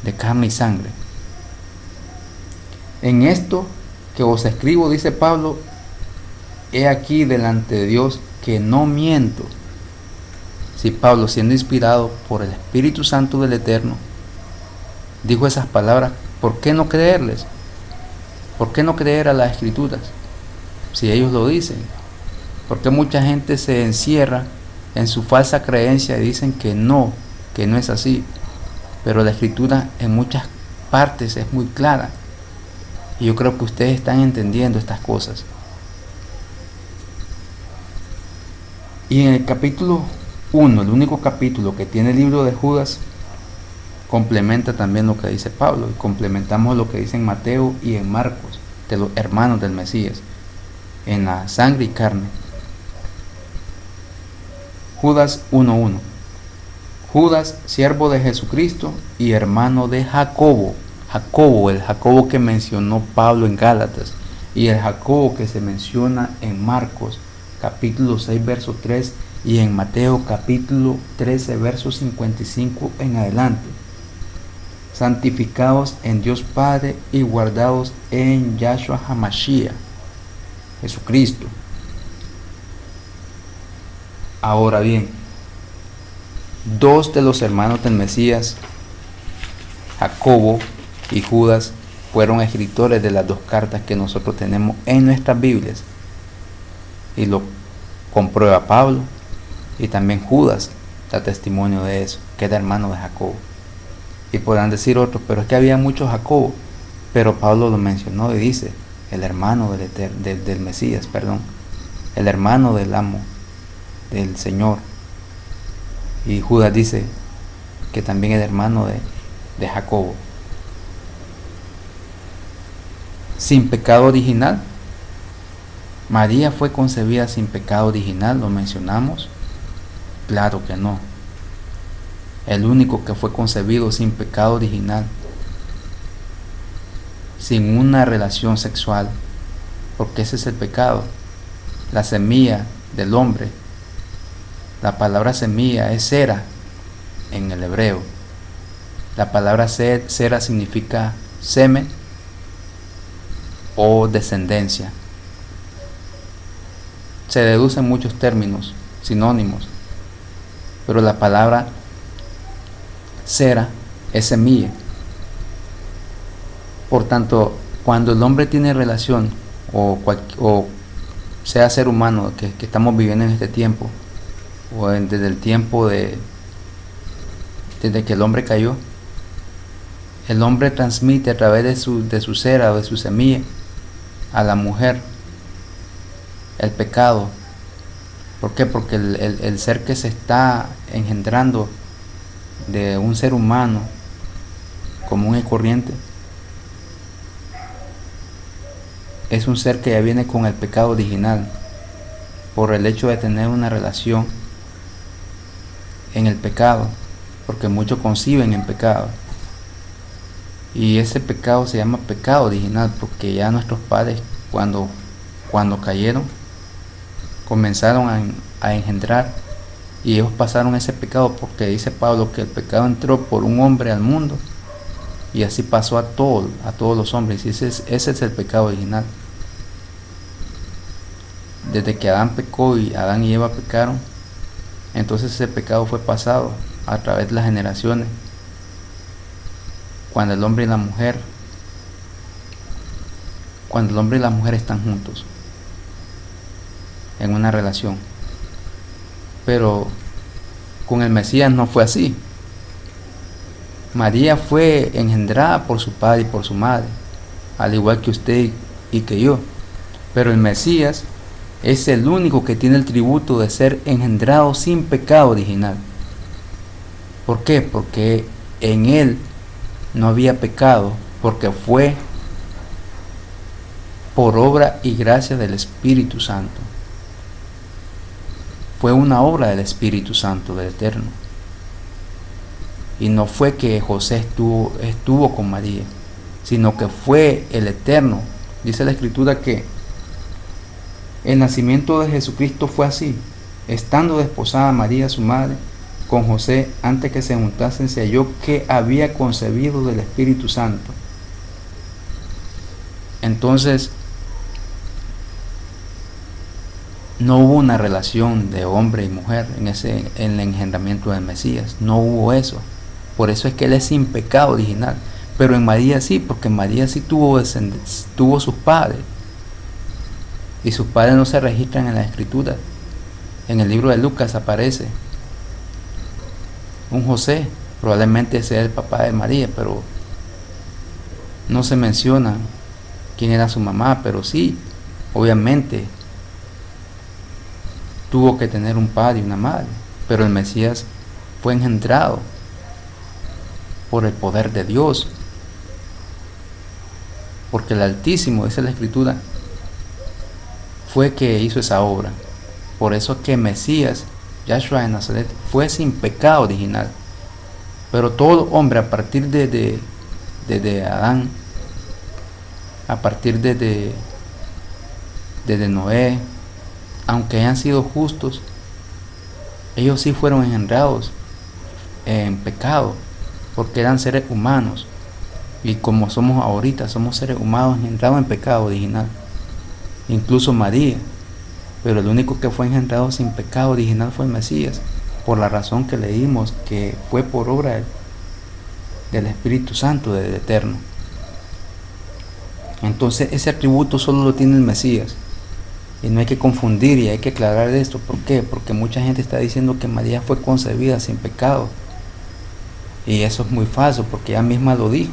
de carne y sangre. En esto que os escribo, dice Pablo, he aquí delante de Dios que no miento. Si Pablo, siendo inspirado por el Espíritu Santo del Eterno, dijo esas palabras, ¿por qué no creerles? ¿Por qué no creer a las Escrituras si ellos lo dicen? ¿Por qué mucha gente se encierra en su falsa creencia y dicen que no es así? Pero la Escritura en muchas partes es muy clara, y yo creo que ustedes están entendiendo estas cosas. Y en el capítulo 1, el único capítulo que tiene el libro de Judas, complementa también lo que dice Pablo, y complementamos lo que dice en Mateo y en Marcos, de los hermanos del Mesías, en la sangre y carne. Judas 1:1. Judas, siervo de Jesucristo y hermano de Jacobo. Jacobo, el Jacobo que mencionó Pablo en Gálatas, y el Jacobo que se menciona en Marcos capítulo 6 verso 3 y en Mateo capítulo 13 verso 55 en adelante. Santificados en Dios Padre y guardados en Yahshua HaMashiach, Jesucristo. Ahora bien, dos de los hermanos del Mesías, Jacobo y Judas, fueron escritores de las dos cartas que nosotros tenemos en nuestras Biblias, y lo comprueba Pablo, y también Judas da testimonio de eso, que era hermano de Jacobo. Y podrán decir otros, pero es que había muchos Jacobo, pero Pablo lo mencionó y dice, el hermano del Mesías, el hermano del amo, del Señor. Y Judas dice que también es hermano de Jacobo. Sin pecado original. ¿María fue concebida sin pecado original? ¿Lo mencionamos? Claro que no. El único que fue concebido sin pecado original, sin una relación sexual, porque ese es el pecado, la semilla del hombre. La palabra semilla es sera en el hebreo. La palabra sera significa semen o descendencia. Se deducen muchos términos sinónimos, pero la palabra sera es semilla. Por tanto, cuando el hombre tiene relación, o sea ser humano que estamos viviendo en este tiempo, o desde el tiempo desde que el hombre cayó, el hombre transmite a través de su cera o de su semilla a la mujer el pecado. ¿Por qué? Porque el ser que se está engendrando de un ser humano común y corriente es un ser que ya viene con el pecado original, por el hecho de tener una relación en el pecado, porque muchos conciben en pecado. Y ese pecado se llama pecado original, porque ya nuestros padres cuando cayeron, comenzaron a engendrar, y ellos pasaron ese pecado, porque dice Pablo que el pecado entró por un hombre al mundo, y así pasó a todos los hombres. Y ese es el pecado original. Desde que Adán pecó y Adán y Eva pecaron, entonces ese pecado fue pasado a través de las generaciones. Cuando el hombre y la mujer están juntos en una relación. Pero con el Mesías no fue así. María fue engendrada por su padre y por su madre, al igual que usted y que yo. Pero el Mesías es el único que tiene el tributo de ser engendrado sin pecado original. ¿Por qué? Porque en él no había pecado, porque fue por obra y gracia del Espíritu Santo. Fue una obra del Espíritu Santo, del Eterno. Y no fue que José estuvo con María, sino que fue el Eterno. Dice la Escritura que el nacimiento de Jesucristo fue así. Estando desposada María, su madre, con José, antes que se juntasen, se halló que había concebido del Espíritu Santo. Entonces, no hubo una relación de hombre y mujer en el engendramiento del Mesías. No hubo eso. Por eso es que él es sin pecado original. Pero en María sí, porque María sí tuvo sus padres. Y sus padres no se registran en la Escritura. En el libro de Lucas aparece un José, probablemente sea el papá de María, pero no se menciona quién era su mamá. Pero sí, obviamente tuvo que tener un padre y una madre. Pero el Mesías fue engendrado por el poder de Dios, porque el Altísimo, dice la Escritura, fue que hizo esa obra. Por eso que Mesías, Yahshua de Nazaret, fue sin pecado original. Pero todo hombre, a partir de Adán, a partir de Noé, aunque hayan sido justos, ellos sí fueron engendrados en pecado, porque eran seres humanos. Y como somos ahorita, somos seres humanos engendrados en pecado original. Incluso María. Pero el único que fue engendrado sin pecado original fue el Mesías, por la razón que leímos, que fue por obra del Espíritu Santo, del Eterno. Entonces ese atributo solo lo tiene el Mesías. Y no hay que confundir, y hay que aclarar esto. ¿Por qué? Porque mucha gente está diciendo que María fue concebida sin pecado. Y eso es muy falso, porque ella misma lo dijo.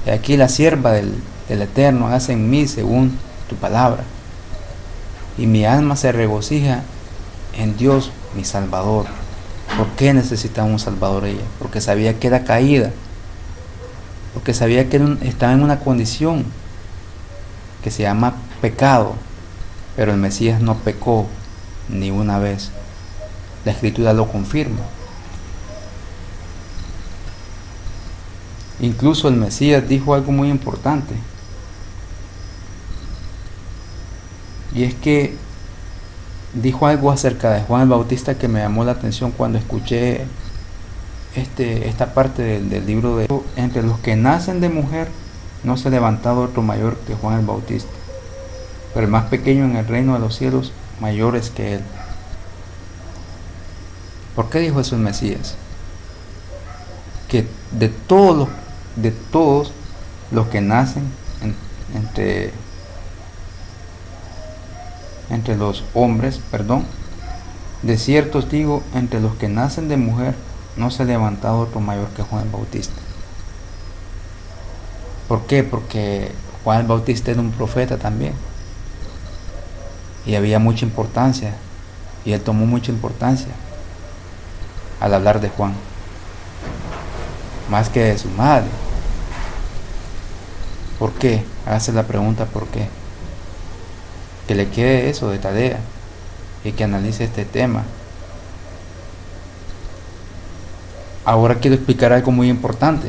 Y aquí la sierva del Eterno hace en mí según tu palabra. Y mi alma se regocija en Dios, mi Salvador. ¿Por qué necesitaba un Salvador ella? Porque sabía que era caída. Porque sabía que estaba en una condición que se llama pecado. Pero el Mesías no pecó ni una vez. La Escritura lo confirma. Incluso el Mesías dijo algo muy importante. Y es que dijo algo acerca de Juan el Bautista que me llamó la atención cuando escuché esta parte del libro de: entre los que nacen de mujer no se ha levantado otro mayor que Juan el Bautista, pero el más pequeño en el reino de los cielos mayor es que él. ¿Por qué dijo eso el Mesías? Que de todos los que nacen entre los hombres, de cierto os digo, entre los que nacen de mujer no se ha levantado otro mayor que Juan el Bautista. ¿Por qué? Porque Juan el Bautista era un profeta también, y había mucha importancia, y él tomó mucha importancia al hablar de Juan, más que de su madre. ¿Por qué? Hágase la pregunta, ¿por qué? que le quede eso de tarea y que analice este tema. Ahora quiero explicar algo muy importante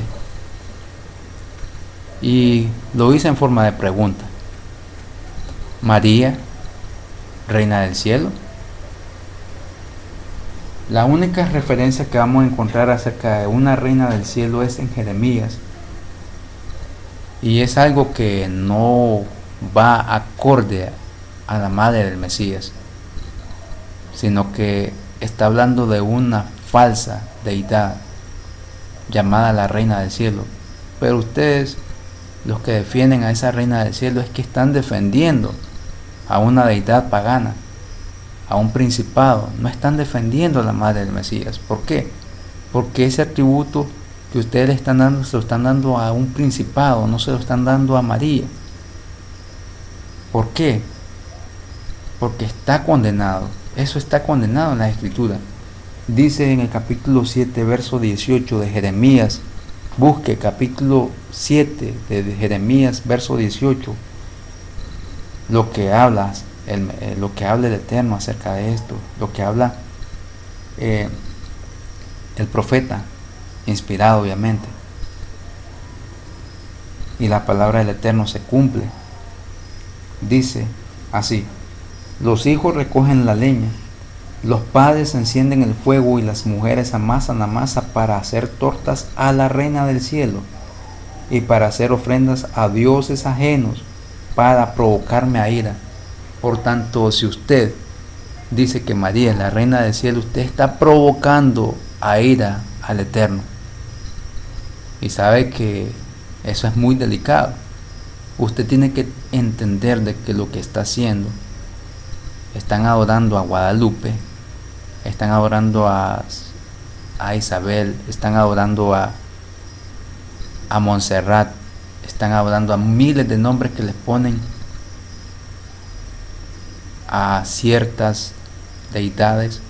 y lo hice en forma de pregunta. María, Reina del Cielo. La única referencia que vamos a encontrar acerca de una Reina del Cielo es en Jeremías, y es algo que no va acorde a la madre del Mesías, sino que está hablando de una falsa deidad llamada la Reina del Cielo. Pero ustedes, los que defienden a esa Reina del Cielo, es que están defendiendo a una deidad pagana, a un principado. No están defendiendo a la madre del Mesías. ¿Por qué? Porque ese atributo que ustedes le están dando, se lo están dando a un principado, no se lo están dando a María. ¿Por qué? Porque está condenado. Eso está condenado en la Escritura. Dice en el capítulo 7, verso 18 de Jeremías. Busque capítulo 7 de Jeremías, verso 18. Lo que habla el Eterno acerca de esto, lo que habla el profeta, inspirado obviamente, y la palabra del Eterno se cumple. Dice así: los hijos recogen la leña, los padres encienden el fuego y las mujeres amasan la masa para hacer tortas a la Reina del Cielo y para hacer ofrendas a dioses ajenos, para provocarme a ira. Por tanto, si usted dice que María es la Reina del Cielo, usted está provocando a ira al Eterno. Y sabe que eso es muy delicado. Usted tiene que entender de que lo que está haciendo, están adorando a Guadalupe, están adorando a Isabel, están adorando a Montserrat, están adorando a miles de nombres que les ponen a ciertas deidades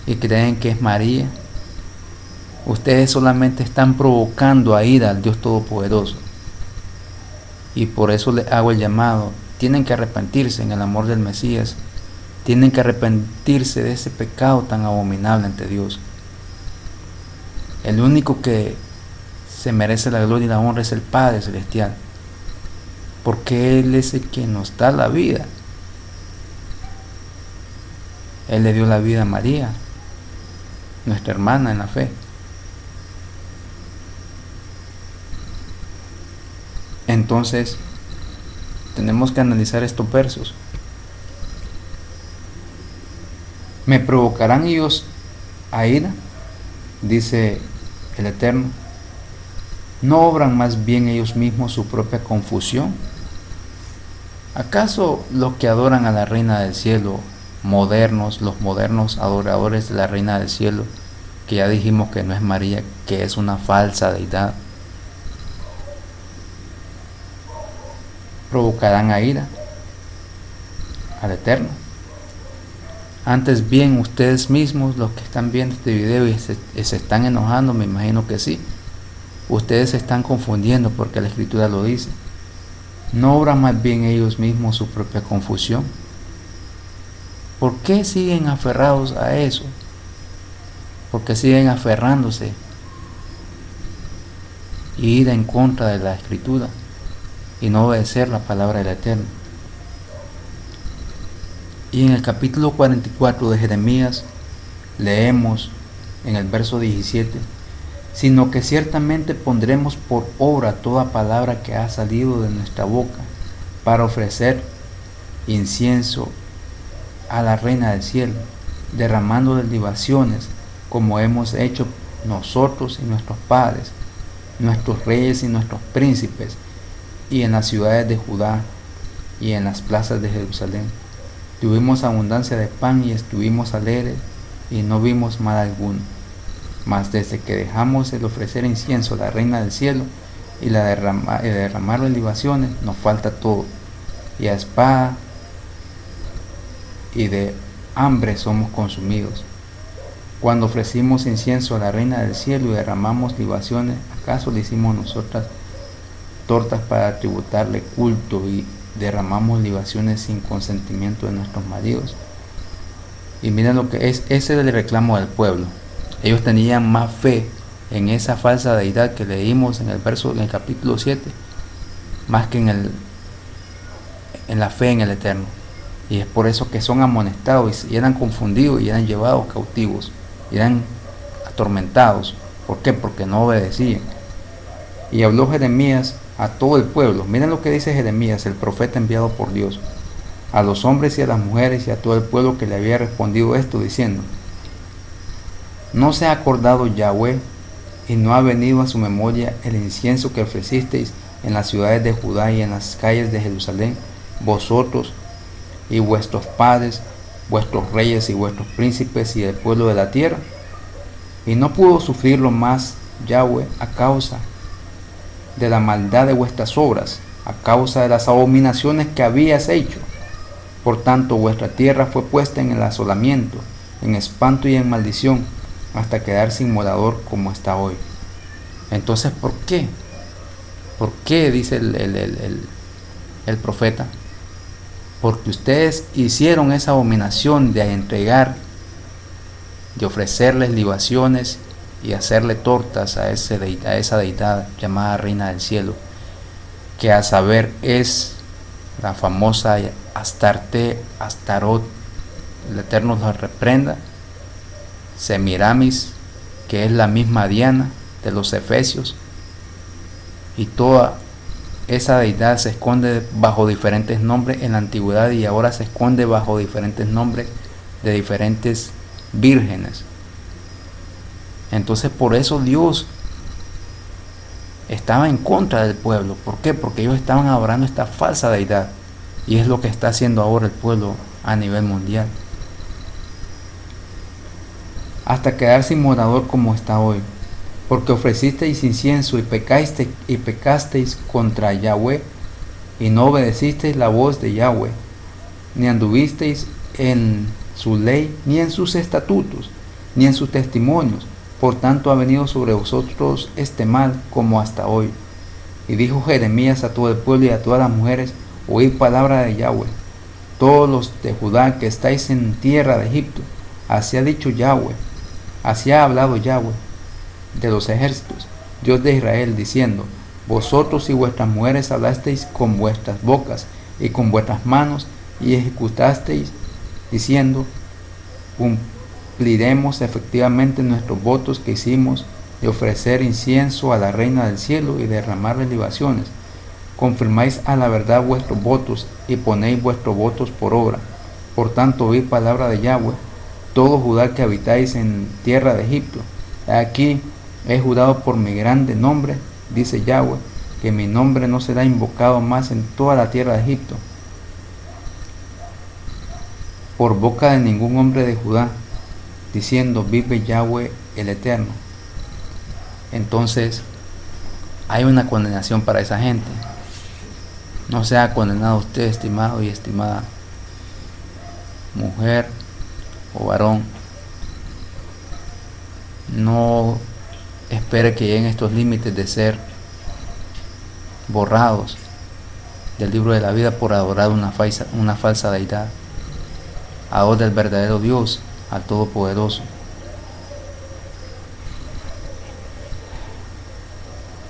y creen que es María. Ustedes solamente están provocando a ira al Dios Todopoderoso, y por eso les hago el llamado. Tienen que arrepentirse en el amor del Mesías, tienen que arrepentirse de ese pecado tan abominable ante Dios. El único que se merece la gloria y la honra es el Padre Celestial, porque Él es el que nos da la vida. Él le dio la vida a María, nuestra hermana en la fe. Entonces, tenemos que analizar estos versos. ¿Me provocarán ellos a ira?, dice el Eterno. ¿No obran más bien ellos mismos su propia confusión? ¿Acaso los que adoran a la Reina del Cielo, los modernos adoradores de la Reina del Cielo, que ya dijimos que no es María, que es una falsa deidad, provocarán a ira al Eterno? Antes bien, ustedes mismos, los que están viendo este video y se están enojando, me imagino que sí, ustedes se están confundiendo porque la Escritura lo dice. ¿No obran más bien ellos mismos su propia confusión? ¿Por qué siguen aferrados a eso? ¿Por qué siguen aferrándose y ir en contra de la Escritura y no obedecer la palabra del Eterno? Y en el capítulo 44 de Jeremías leemos en el verso 17: sino que ciertamente pondremos por obra toda palabra que ha salido de nuestra boca para ofrecer incienso a la Reina del Cielo, derramando libaciones como hemos hecho nosotros y nuestros padres, nuestros reyes y nuestros príncipes, y en las ciudades de Judá y en las plazas de Jerusalén. Tuvimos abundancia de pan y estuvimos alegres y no vimos mal alguno. Mas desde que dejamos el ofrecer incienso a la Reina del Cielo y la derramar las libaciones, nos falta todo, y a espada y de hambre somos consumidos. Cuando ofrecimos incienso a la Reina del Cielo y derramamos libaciones, ¿acaso le hicimos nosotras tortas para tributarle culto y derramamos libaciones sin consentimiento de nuestros maridos. Y miren lo que es, ese era el reclamo del pueblo. Ellos tenían más fe en esa falsa deidad que leímos en el capítulo 7, más que en la fe en el Eterno. Y es por eso que son amonestados y eran confundidos y eran llevados cautivos, y eran atormentados. ¿Por qué? Porque no obedecían. Y habló Jeremías a todo el pueblo. Miren lo que dice Jeremías, el profeta enviado por Dios, a los hombres y a las mujeres y a todo el pueblo que le había respondido esto, diciendo: ¿no se ha acordado Yahweh y no ha venido a su memoria el incienso que ofrecisteis en las ciudades de Judá y en las calles de Jerusalén, vosotros y vuestros padres, vuestros reyes y vuestros príncipes y el pueblo de la tierra? Y no pudo sufrirlo más Yahweh a causa de la maldad de vuestras obras, a causa de las abominaciones que habías hecho. Por tanto, vuestra tierra fue puesta en el asolamiento, en espanto y en maldición, hasta quedar sin morador como está hoy. Entonces, ¿por qué? ¿Por qué? Dice el profeta. Porque ustedes hicieron esa abominación de entregar, de ofrecerles libaciones y hacerle tortas a esa deidad llamada Reina del Cielo, que a saber es la famosa Astarte, Astarot, el Eterno los reprenda, Semiramis, que es la misma Diana de los Efesios, y toda esa deidad se esconde bajo diferentes nombres en la antigüedad y ahora se esconde bajo diferentes nombres de diferentes vírgenes. Entonces por eso Dios estaba en contra del pueblo. ¿Por qué? Porque ellos estaban adorando esta falsa deidad, y es lo que está haciendo ahora el pueblo a nivel mundial, hasta quedar sin morador como está hoy. Porque ofrecisteis incienso y pecasteis contra Yahweh, y no obedecisteis la voz de Yahweh, ni anduvisteis en su ley, ni en sus estatutos, ni en sus testimonios. Por tanto ha venido sobre vosotros este mal como hasta hoy. Y dijo Jeremías a todo el pueblo y a todas las mujeres: oíd palabra de Yahweh, todos los de Judá que estáis en tierra de Egipto. Así ha dicho Yahweh, así ha hablado Yahweh de los ejércitos, Dios de Israel, diciendo: vosotros y vuestras mujeres hablasteis con vuestras bocas y con vuestras manos, y ejecutasteis, diciendo: cumpliremos efectivamente nuestros votos que hicimos de ofrecer incienso a la Reina del Cielo y derramarle libaciones. Confirmáis a la verdad vuestros votos y ponéis vuestros votos por obra. Por tanto, oíd palabra de Yahweh, todo Judá que habitáis en tierra de Egipto. Aquí he jurado por mi grande nombre, dice Yahweh, que mi nombre no será invocado más en toda la tierra de Egipto, por boca de ningún hombre de Judá, diciendo: vive Yahweh el Eterno. Entonces hay una condenación para esa gente. No sea condenado usted, estimado y estimada mujer o varón. No espere que lleguen estos límites de ser borrados del libro de la vida por adorar una falsa deidad. Adora al verdadero Dios, al Todopoderoso.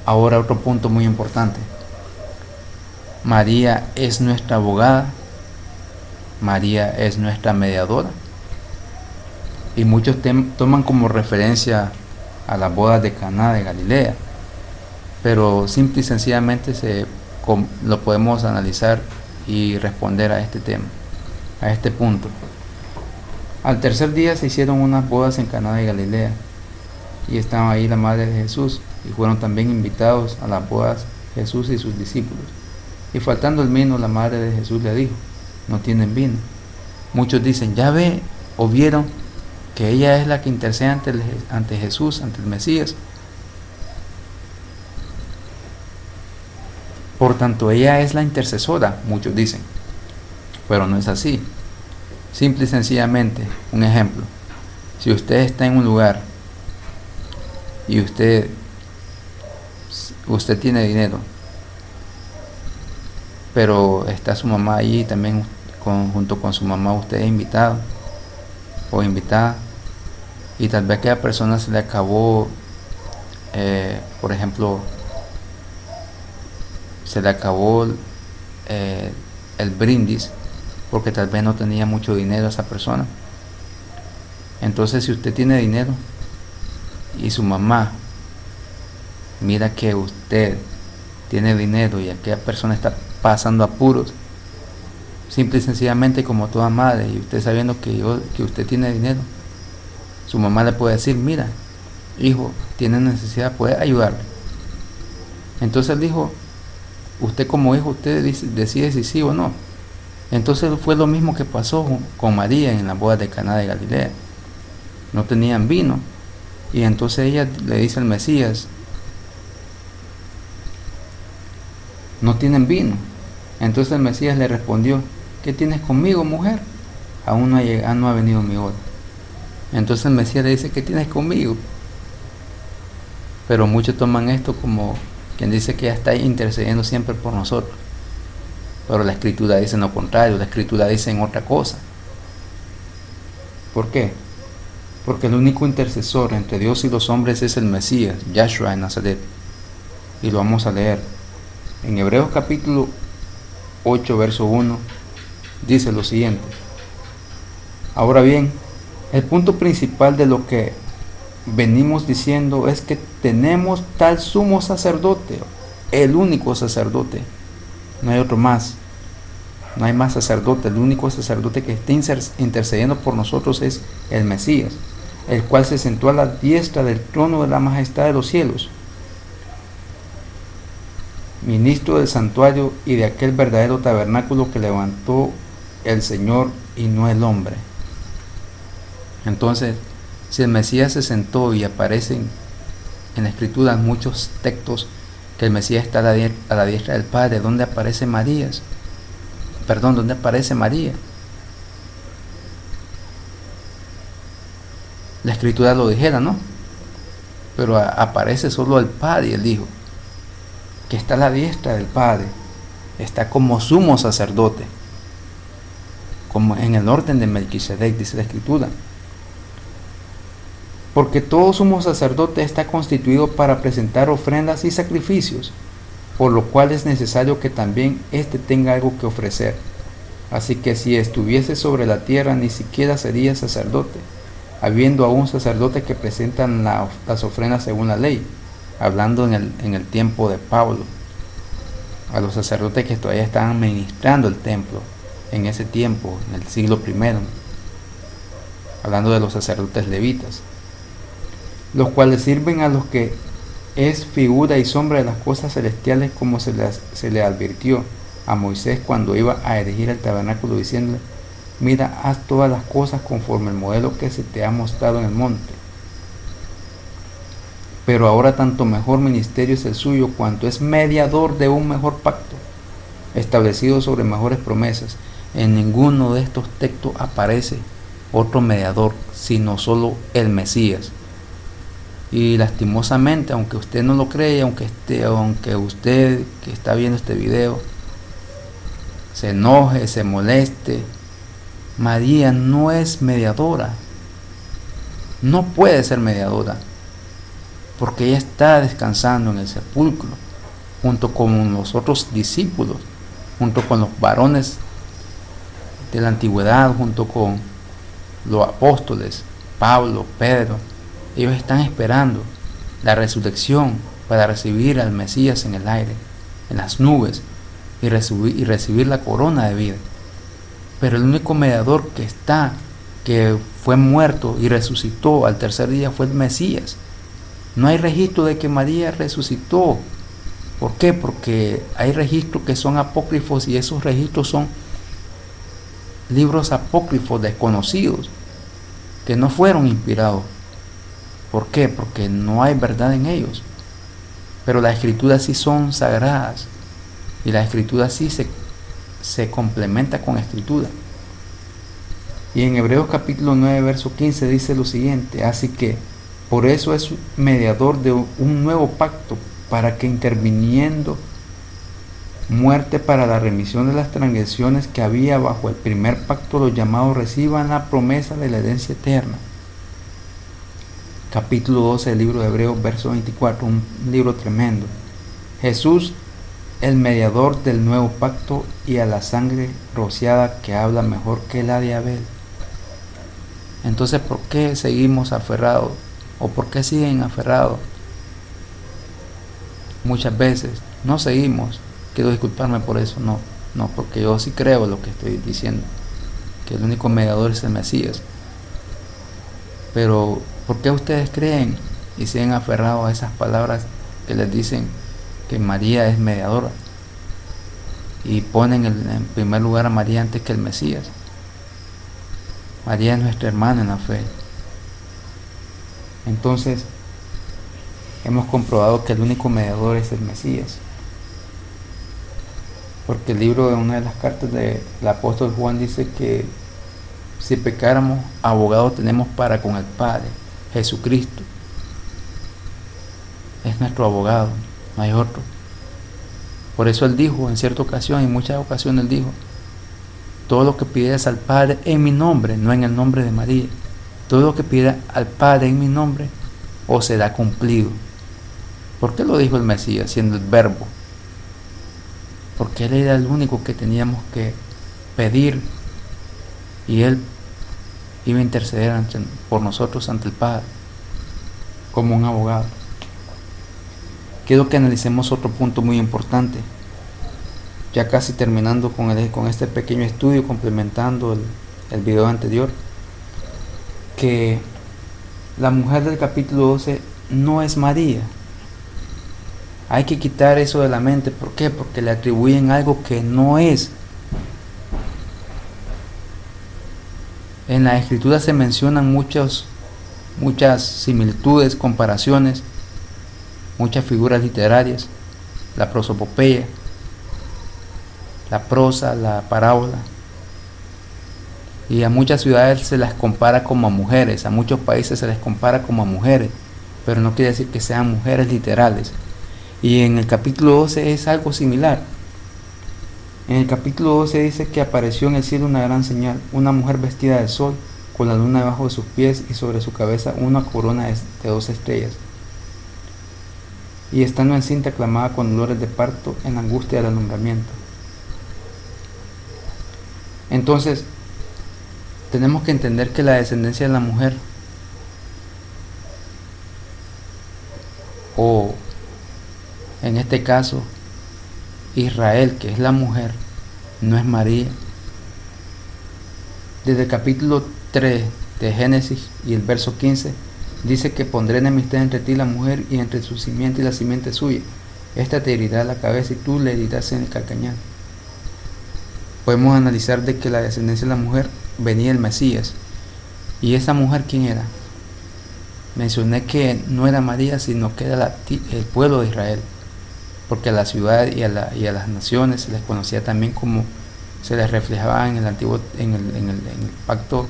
Ahora otro punto muy importante. María es nuestra abogada, María es nuestra mediadora, y muchos toman como referencia a las bodas de Caná de Galilea, pero simple y sencillamente lo podemos analizar y responder a este tema, a este punto. Al tercer día se hicieron unas bodas en Caná de Galilea, y estaba ahí la madre de Jesús, y fueron también invitados a las bodas Jesús y sus discípulos. Y faltando el vino, la madre de Jesús le dijo: no tienen vino. Muchos dicen: ya ve o vieron que ella es la que intercede ante Jesús, ante el Mesías. Por tanto, ella es la intercesora, muchos dicen. Pero no es así. Simple y sencillamente, un ejemplo. Si usted está en un lugar y usted tiene dinero, pero está su mamá ahí también, junto con su mamá usted es invitado o invitada, y tal vez a aquella persona se le acabó, por ejemplo, se le acabó el brindis porque tal vez no tenía mucho dinero esa persona. Entonces, si usted tiene dinero y su mamá mira que usted tiene dinero y aquella persona está pasando apuros, simple y sencillamente, como toda madre, y usted sabiendo que usted tiene dinero, su mamá le puede decir: mira, hijo, tiene necesidad, puede ayudarle. Entonces el hijo, usted como hijo, usted decide si sí o no. Entonces fue lo mismo que pasó con María en la boda de Caná de Galilea. No tenían vino, y entonces ella le dice al Mesías: no tienen vino. Entonces el Mesías le respondió: ¿qué tienes conmigo, mujer? Aún no ha venido mi hora. Entonces el Mesías le dice: ¿qué tienes conmigo? Pero muchos toman esto como quien dice que ya está intercediendo siempre por nosotros. Pero la Escritura dice lo contrario, la Escritura dice en otra cosa. ¿Por qué? Porque el único intercesor entre Dios y los hombres es el Mesías, Yahshua de Nazaret. Y lo vamos a leer. En Hebreos capítulo 8, verso 1, dice lo siguiente: ahora bien, el punto principal de lo que venimos diciendo es que tenemos tal sumo sacerdote, el único sacerdote, no hay otro más, no hay más sacerdote, el único sacerdote que esté intercediendo por nosotros es el Mesías, el cual se sentó a la diestra del trono de la majestad de los cielos, ministro del santuario y de aquel verdadero tabernáculo que levantó el Señor y no el hombre. Entonces, si el Mesías se sentó, y aparecen en la Escritura muchos textos que el Mesías está a la diestra del Padre, ¿dónde aparece María? ¿Dónde aparece María? La Escritura lo dijera, ¿no? Pero aparece solo el Padre y el Hijo, que está a la diestra del Padre, está como sumo sacerdote, como en el orden de Melquisedec, dice la Escritura. Porque todo sumo sacerdote está constituido para presentar ofrendas y sacrificios, por lo cual es necesario que también éste tenga algo que ofrecer. Así que si estuviese sobre la tierra, ni siquiera sería sacerdote, habiendo aún sacerdotes que presentan las ofrendas según la ley, hablando en el tiempo de Pablo, a los sacerdotes que todavía estaban administrando el templo en ese tiempo, en el siglo I, hablando de los sacerdotes levitas, los cuales sirven a los que es figura y sombra de las cosas celestiales, como se le advirtió a Moisés cuando iba a erigir el tabernáculo, diciéndole: mira, haz todas las cosas conforme el modelo que se te ha mostrado en el monte. Pero ahora tanto mejor ministerio es el suyo, cuanto es mediador de un mejor pacto, establecido sobre mejores promesas. En ninguno de estos textos aparece otro mediador, sino solo el Mesías. Y lastimosamente, aunque usted no lo cree, aunque usted que está viendo este video se enoje, se moleste, María no es mediadora, no puede ser mediadora, porque ella está descansando en el sepulcro junto con los otros discípulos, junto con los varones de la antigüedad, junto con los apóstoles, Pablo, Pedro. Ellos están esperando la resurrección para recibir al Mesías en el aire, en las nubes, y recibir la corona de vida. Pero el único mediador que fue muerto y resucitó al tercer día fue el Mesías. No hay registro de que María resucitó. ¿Por qué? Porque hay registros que son apócrifos, y esos registros son libros apócrifos desconocidos, que no fueron inspirados. ¿Por qué? Porque no hay verdad en ellos. Pero las Escrituras sí son sagradas, y la Escritura sí se complementa con Escritura. Y en Hebreos capítulo 9, verso 15 dice lo siguiente: así que por eso es mediador de un nuevo pacto, para que interviniendo muerte para la remisión de las transgresiones que había bajo el primer pacto, los llamados reciban la promesa de la herencia eterna. Capítulo 12 del libro de Hebreos, verso 24, un libro tremendo. Jesús, el mediador del nuevo pacto, y a la sangre rociada que habla mejor que la de Abel. Entonces, ¿por qué seguimos aferrados? ¿O por qué siguen aferrados? Muchas veces no seguimos. Quiero disculparme por eso, no, porque yo sí creo lo que estoy diciendo, que el único mediador es el Mesías. Pero, ¿por qué ustedes creen y siguen aferrados a esas palabras que les dicen que María es mediadora? Y ponen en primer lugar a María antes que el Mesías. María es nuestra hermana en la fe. Entonces, hemos comprobado que el único mediador es el Mesías. Porque el libro de una de las cartas del apóstol Juan dice que si pecáramos, abogado tenemos para con el Padre, Jesucristo. Es nuestro abogado, no hay otro. Por eso él dijo en cierta ocasión, en muchas ocasiones él dijo: todo lo que pides al Padre en mi nombre, no en el nombre de María, todo lo que pides al Padre en mi nombre, os será cumplido. ¿Por qué lo dijo el Mesías, siendo el Verbo? Porque él era el único que teníamos que pedir, y él iba a interceder por nosotros ante el Padre, como un abogado. Quiero que analicemos otro punto muy importante, ya casi terminando con este pequeño estudio, complementando el video anterior, que la mujer del capítulo 12 no es María. Hay que quitar eso de la mente. ¿Por qué? Porque le atribuyen algo que no es. En la escritura se mencionan muchas similitudes, comparaciones, muchas figuras literarias, la prosopopeya, la prosa, la parábola. Y a muchas ciudades se las compara como a mujeres, a muchos países se les compara como a mujeres, pero no quiere decir que sean mujeres literales. Y en el capítulo 12 es algo similar. En el capítulo 12 dice que apareció en el cielo una gran señal, una mujer vestida de sol, con la luna debajo de sus pies y sobre su cabeza una corona de 12 estrellas. Y estando encinta clamaba con dolores de parto en la angustia del alumbramiento. Entonces, tenemos que entender que la descendencia de la mujer, o en este caso Israel, que es la mujer, no es María. Desde el capítulo 3 de Génesis y el verso 15 dice que pondré enemistad entre ti y la mujer, y entre su simiente y la simiente suya. Esta te herirá la cabeza y tú le herirás en el calcañar. Podemos analizar de que la descendencia de la mujer venía el Mesías. ¿Y esa mujer quién era? Mencioné que no era María, sino que era el pueblo de Israel, porque a la ciudad y a las naciones se les conocía también como, se les reflejaba en el antiguo pacto,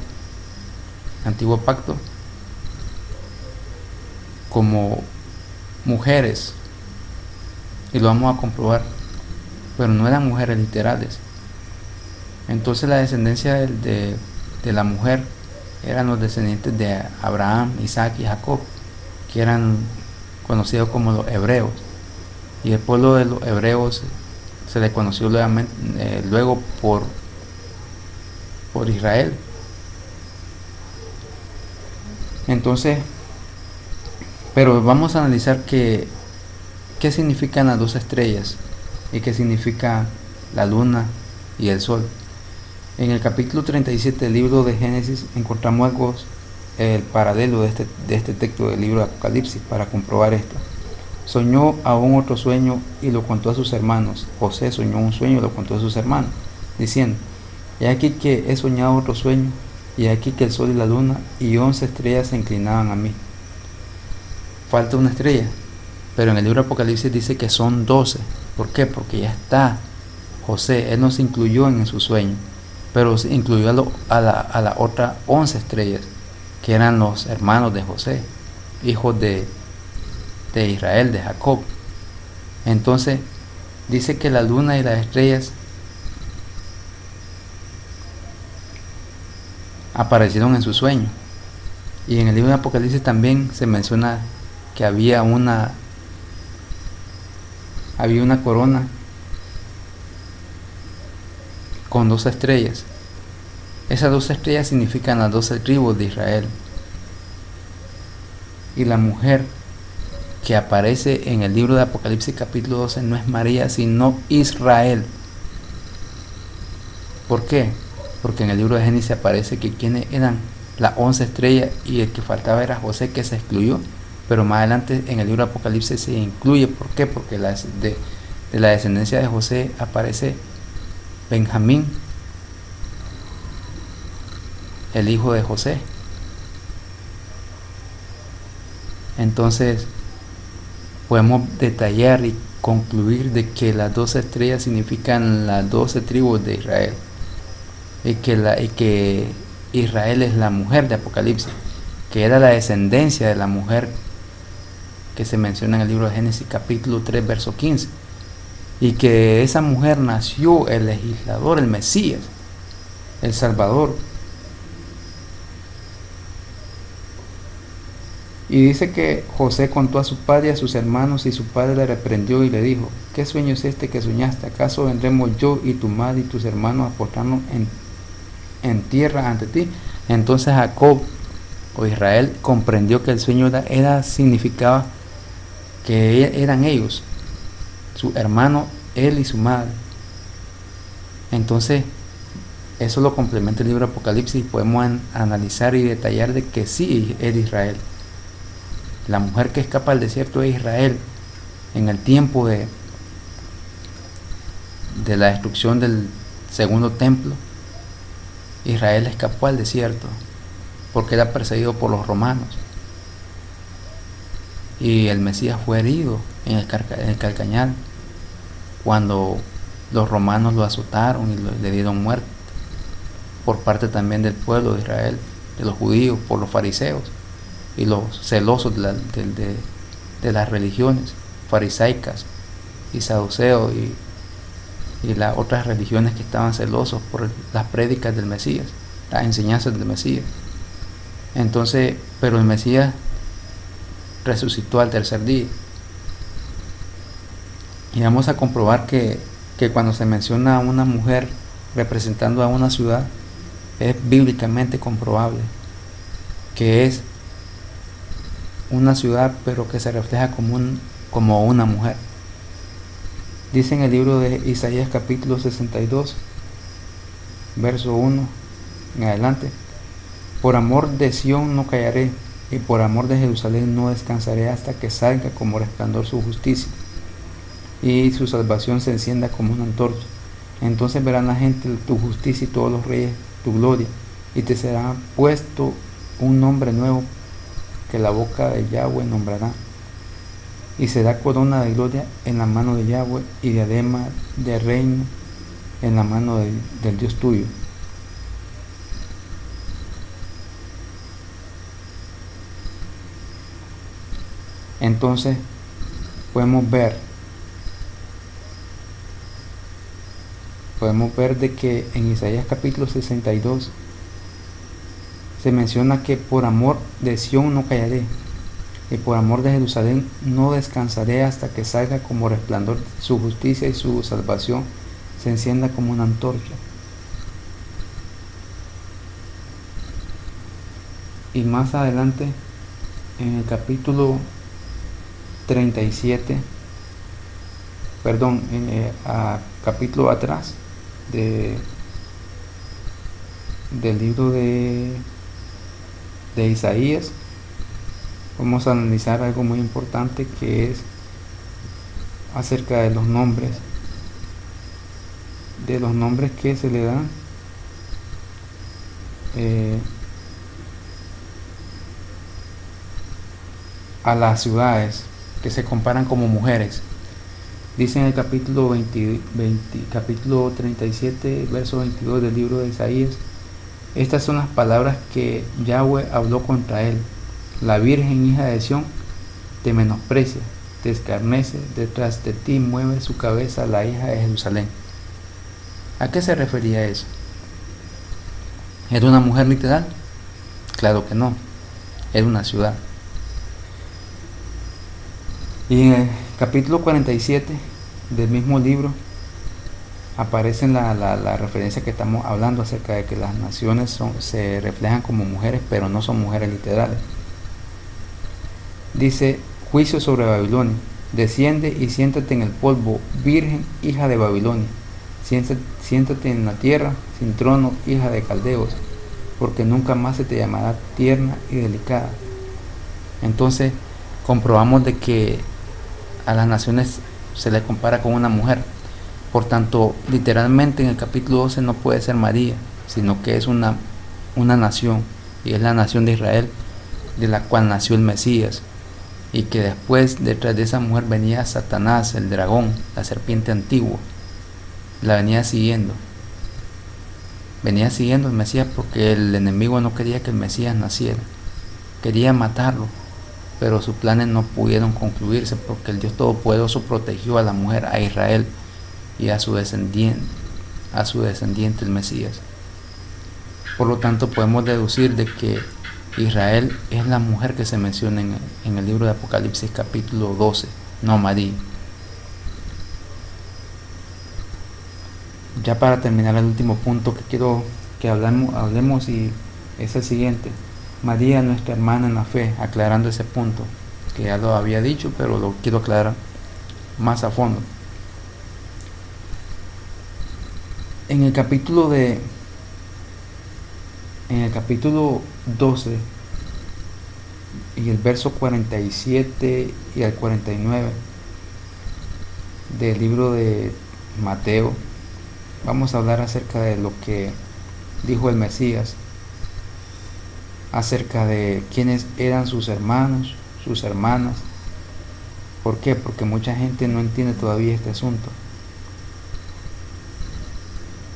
como mujeres, y lo vamos a comprobar, pero no eran mujeres literales. Entonces la descendencia de la mujer eran los descendientes de Abraham, Isaac y Jacob, que eran conocidos como los hebreos. Y el pueblo de los hebreos se le conoció luego por Israel. Entonces, pero vamos a analizar qué significan las 12 estrellas y qué significa la luna y el sol. En el capítulo 37 del libro de Génesis encontramos el paralelo de este texto del libro de Apocalipsis para comprobar esto. Soñó aún otro sueño y lo contó a sus hermanos. José soñó un sueño y lo contó a sus hermanos, diciendo: he aquí que he soñado otro sueño, y he aquí que el sol y la luna y 11 estrellas se inclinaban a mí. Falta una estrella, pero en el libro de Apocalipsis dice que son 12. ¿Por qué? Porque ya está José, él no se incluyó en su sueño, pero se incluyó a la otra 11 estrellas, que eran los hermanos de José, hijos de Israel, de Jacob. Entonces, dice que la luna y las estrellas aparecieron en su sueño. Y en el libro de Apocalipsis también se menciona que había una corona con 12 estrellas. Esas 12 estrellas significan las 12 tribus de Israel. Y la mujer que aparece en el libro de Apocalipsis capítulo 12 no es María, sino Israel. ¿Por qué? Porque en el libro de Génesis aparece que quienes eran las 11 estrellas y el que faltaba era José, que se excluyó, pero más adelante en el libro de Apocalipsis se incluye. ¿Por qué? Porque de la descendencia de José aparece Benjamín, el hijo de José. Entonces podemos detallar y concluir de que las 12 estrellas significan las 12 tribus de Israel, y que Israel es la mujer de Apocalipsis, que era la descendencia de la mujer que se menciona en el libro de Génesis capítulo 3 verso 15, y que esa mujer nació el legislador, el Mesías, el Salvador. Y dice que José contó a su padre y a sus hermanos, y su padre le reprendió y le dijo: ¿qué sueño es este que soñaste? ¿Acaso vendremos yo y tu madre y tus hermanos a postrarnos en tierra ante ti? Entonces Jacob o Israel comprendió que el sueño significaba que eran ellos, su hermano, él y su madre. Entonces eso lo complementa el libro de Apocalipsis, y podemos analizar y detallar de que sí es Israel. La mujer que escapa al desierto es Israel. En el tiempo de la destrucción del segundo templo, Israel escapó al desierto porque era perseguido por los romanos, y el Mesías fue herido en el Calcañal cuando los romanos lo azotaron y le dieron muerte, por parte también del pueblo de Israel, de los judíos, por los fariseos y los celosos de las religiones farisaicas y saduceos y las otras religiones que estaban celosos por las prédicas del Mesías, las enseñanzas del Mesías. Entonces, pero el Mesías resucitó al tercer día, y vamos a comprobar que cuando se menciona a una mujer representando a una ciudad, es bíblicamente comprobable que es una ciudad, pero que se refleja como una mujer. Dice en el libro de Isaías capítulo 62 verso 1 en adelante: por amor de Sión no callaré, y por amor de Jerusalén no descansaré, hasta que salga como resplandor su justicia y su salvación se encienda como una antorcha. Entonces verán la gente tu justicia y todos los reyes tu gloria, y te será puesto un nombre nuevo que la boca de Yahweh nombrará, y será corona de gloria en la mano de Yahweh, y diadema de reino en la mano del Dios tuyo. Entonces podemos ver de que en Isaías capítulo 62 se menciona que por amor de Sión no callaré, y por amor de Jerusalén no descansaré, hasta que salga como resplandor su justicia y su salvación se encienda como una antorcha. Y más adelante, en el capítulo 37, capítulo atrás del libro de Isaías, vamos a analizar algo muy importante, que es acerca de los nombres que se le dan a las ciudades que se comparan como mujeres. Dice en el capítulo 37 verso 22 del libro de Isaías: estas son las palabras que Yahweh habló contra él: la virgen hija de Sión te menosprecia, te escarnece, detrás de ti mueve su cabeza la hija de Jerusalén. ¿A qué se refería eso? ¿Era una mujer literal? Claro que no, era una ciudad. Y en el capítulo 47 del mismo libro aparece la referencia que estamos hablando acerca de que las naciones se reflejan como mujeres, pero no son mujeres literales. Dice: juicio sobre Babilonia. Desciende y siéntate en el polvo, virgen, hija de Babilonia. Siéntate en la tierra, sin trono, hija de caldeos, porque nunca más se te llamará tierna y delicada. Entonces comprobamos de que a las naciones se le compara con una mujer. Por tanto, literalmente en el capítulo 12 no puede ser María, sino que es una nación, y es la nación de Israel, de la cual nació el Mesías, y que después detrás de esa mujer venía Satanás, el dragón, la serpiente antigua. La venía siguiendo el Mesías, porque el enemigo no quería que el Mesías naciera, quería matarlo, pero sus planes no pudieron concluirse, porque el Dios Todopoderoso protegió a la mujer, a Israel y a su descendiente el Mesías. Por lo tanto, podemos deducir de que Israel es la mujer que se menciona en el libro de Apocalipsis capítulo 12, no María. Ya para terminar, el último punto que quiero que hablemos y es el siguiente: María, nuestra hermana en la fe, aclarando ese punto que ya lo había dicho, pero lo quiero aclarar más a fondo. En el capítulo 12 y el verso 47 y al 49 del libro de Mateo, vamos a hablar acerca de lo que dijo el Mesías, acerca de quiénes eran sus hermanos, sus hermanas. ¿Por qué? Porque mucha gente no entiende todavía este asunto.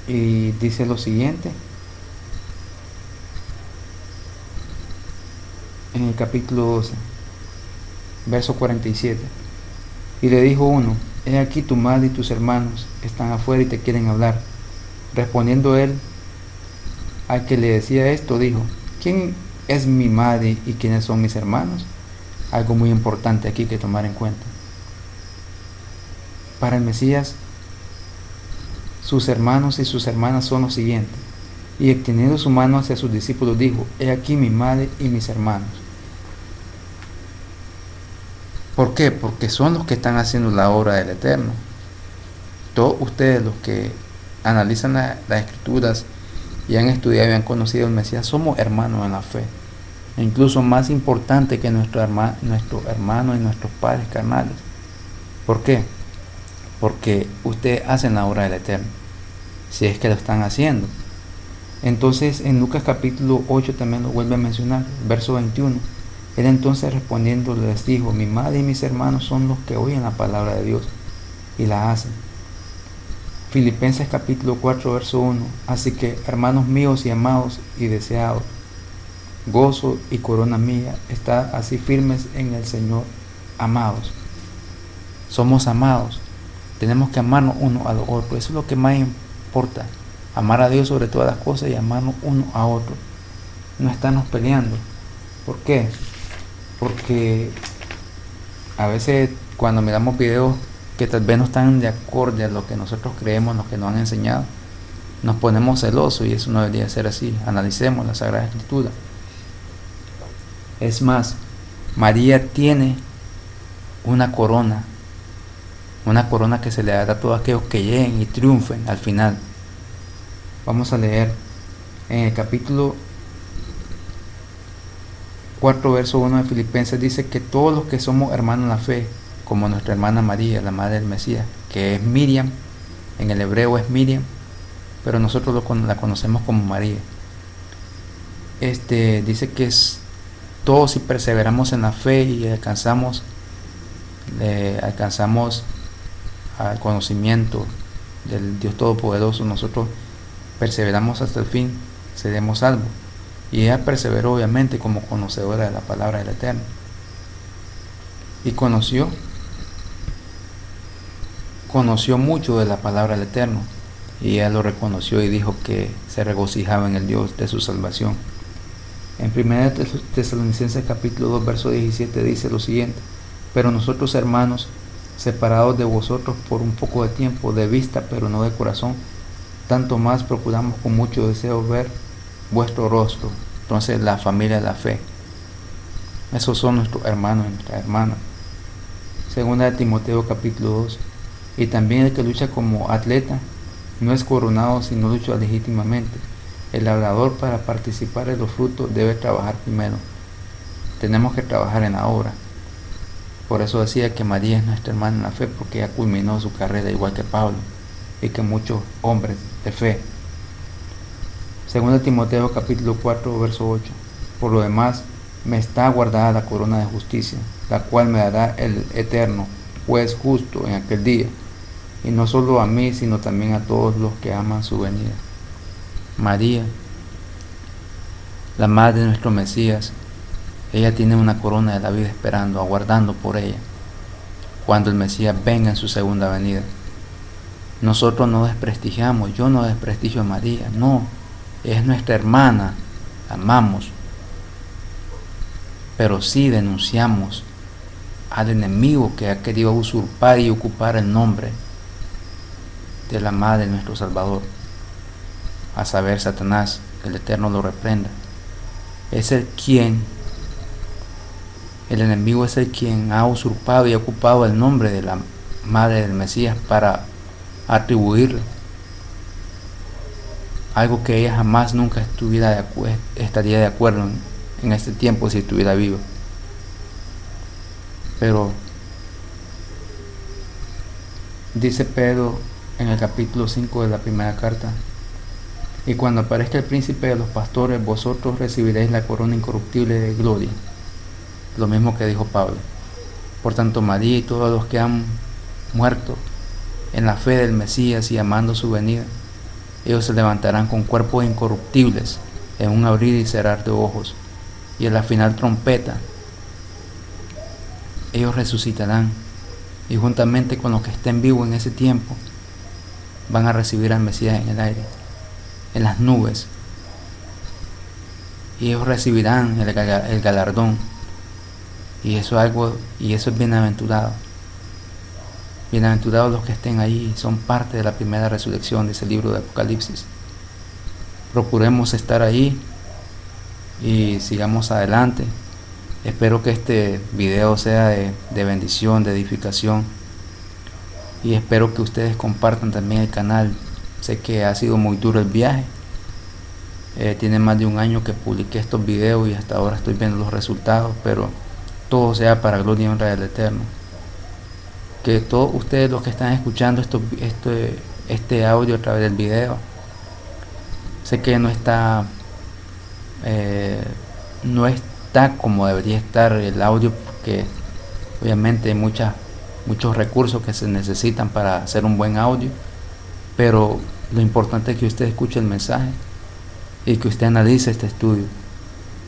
Y dice lo siguiente en el capítulo 12, verso 47: y le dijo uno: he aquí tu madre y tus hermanos están afuera y te quieren hablar. Respondiendo él al que le decía esto, dijo: ¿quién es mi madre y quiénes son mis hermanos? Algo muy importante aquí que tomar en cuenta. Para el Mesías, sus hermanos y sus hermanas son los siguientes: y extendiendo su mano hacia sus discípulos dijo: he aquí mi madre y mis hermanos. ¿Por qué? Porque son los que están haciendo la obra del Eterno. Todos ustedes, los que analizan las Escrituras y han estudiado y han conocido al Mesías, somos hermanos en la fe, e incluso más importante que nuestros hermanos y nuestros padres carnales. ¿Por qué? Porque ustedes hacen la obra del Eterno, si es que lo están haciendo. Entonces en Lucas capítulo 8 también lo vuelve a mencionar, verso 21: él entonces respondiendo les dijo: mi madre y mis hermanos son los que oyen la palabra de Dios y la hacen. Filipenses capítulo 4 verso 1: así que, hermanos míos y amados y deseados, gozo y corona mía, estad así firmes en el Señor, amados. Somos amados, tenemos que amarnos uno a los otros. Eso es lo que más importa: amar a Dios sobre todas las cosas y amarnos uno a otro, no estarnos peleando. ¿Por qué? Porque a veces cuando miramos videos que tal vez no están de acorde a lo que nosotros creemos, lo que nos han enseñado, nos ponemos celosos, y eso no debería ser así. Analicemos la Sagrada Escritura. Es más, María tiene una corona que se le dará a todos aquellos que lleguen y triunfen al final. Vamos a leer en el capítulo 4 verso 1 de Filipenses. Dice que todos los que somos hermanos en la fe, como nuestra hermana María, la madre del Mesías, que es Miriam, en el hebreo es Miriam, pero nosotros la conocemos como María. Dice que todos, si perseveramos en la fe y alcanzamos al conocimiento del Dios Todopoderoso, nosotros perseveramos hasta el fin, seremos salvos. Y ella perseveró obviamente como conocedora de la palabra del Eterno, y conoció conoció mucho de la palabra del Eterno, y ella lo reconoció y dijo que se regocijaba en el Dios de su salvación. En 1 Tesalonicenses capítulo 2 verso 17 dice lo siguiente: pero nosotros, hermanos, separados de vosotros por un poco de tiempo, de vista pero no de corazón, tanto más procuramos con mucho deseo ver vuestro rostro. Entonces, la familia de la fe, esos son nuestros hermanos y nuestras hermanas. Segunda de Timoteo capítulo 2: y también el que lucha como atleta no es coronado si no lucha legítimamente. El labrador, para participar en los frutos, debe trabajar primero. Tenemos que trabajar en la obra. Por eso decía que María es nuestra hermana en la fe, porque ella culminó su carrera igual que Pablo y que muchos hombres de fe. Segunda de Timoteo capítulo 4 verso 8: por lo demás, me está guardada la corona de justicia, la cual me dará el eterno juez justo en aquel día, y no solo a mí, sino también a todos los que aman su venida. María, la madre de nuestro Mesías, ella tiene una corona de la vida esperando, aguardando por ella, cuando el Mesías venga en su segunda venida. Nosotros no desprestigiamos, yo no desprestigio a María, no, es nuestra hermana, la amamos, pero sí denunciamos al enemigo que ha querido usurpar y ocupar el nombre de la madre de nuestro Salvador, a saber, Satanás, que el Eterno lo reprenda. El enemigo es el quien ha usurpado y ocupado el nombre de la madre del Mesías para atribuirle algo que ella jamás nunca estaría de acuerdo en este tiempo si estuviera viva. Pero dice Pedro en el capítulo 5 de la primera carta: y cuando aparezca el príncipe de los pastores, vosotros recibiréis la corona incorruptible de gloria. Lo mismo que dijo Pablo. Por tanto, María y todos los que han muerto en la fe del Mesías y amando su venida, ellos se levantarán con cuerpos incorruptibles en un abrir y cerrar de ojos, y en la final trompeta ellos resucitarán, y juntamente con los que estén vivos en ese tiempo van a recibir al Mesías en el aire, en las nubes, y ellos recibirán el galardón, y eso es bienaventurado. Bienaventurados los que estén ahí, son parte de la primera resurrección de ese libro de Apocalipsis. Procuremos estar ahí y sigamos adelante. Espero que este video sea de bendición, de edificación, y espero que ustedes compartan también el canal. Sé que ha sido muy duro el viaje, tiene más de un año que publiqué estos videos y hasta ahora estoy viendo los resultados, pero todo sea para gloria y honra del Eterno. Que todos ustedes, los que están escuchando este audio a través del video, sé que no está como debería estar el audio, porque obviamente hay muchos recursos que se necesitan para hacer un buen audio, pero lo importante es que usted escuche el mensaje y que usted analice este estudio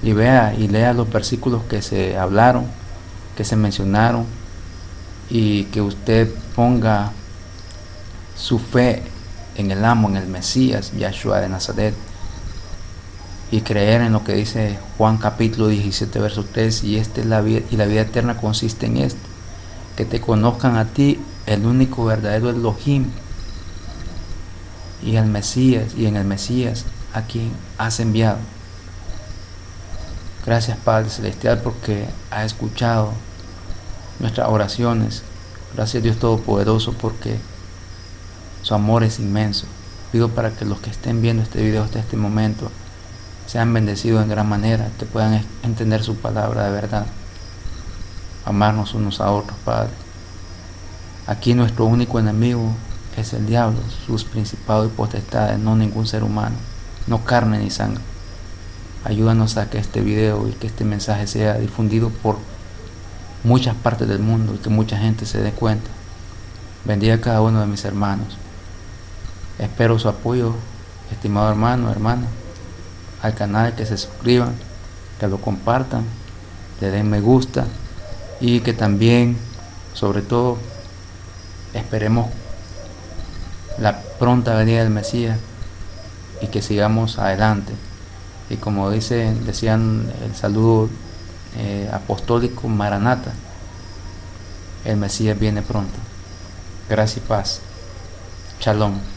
y vea y lea los versículos que se hablaron, que se mencionaron, y que usted ponga su fe en el amo, en el Mesías, Yahshua de Nazaret, y creer en lo que dice Juan capítulo 17 verso 3: y la vida eterna consiste en esto, que te conozcan a ti, el único verdadero Elohim, y en el Mesías a quien has enviado. Gracias, Padre Celestial, porque has escuchado nuestras oraciones. Gracias, Dios Todopoderoso, porque su amor es inmenso. Pido para que los que estén viendo este video hasta este momento sean bendecidos en gran manera, que puedan entender su palabra de verdad, amarnos unos a otros, Padre. Aquí nuestro único enemigo es el diablo, sus principados y potestades, no ningún ser humano, no carne ni sangre. Ayúdanos a que este video y que este mensaje sea difundido por muchas partes del mundo y que mucha gente se dé cuenta. Bendiga a cada uno de mis hermanos. Espero su apoyo, estimado hermano, hermana, al canal, que se suscriban, que lo compartan, le den me gusta, y que también, sobre todo, esperemos la pronta venida del Mesías y que sigamos adelante. Y como decían el saludo apostólico, Maranata, el Mesías viene pronto. Gracia y paz. Shalom.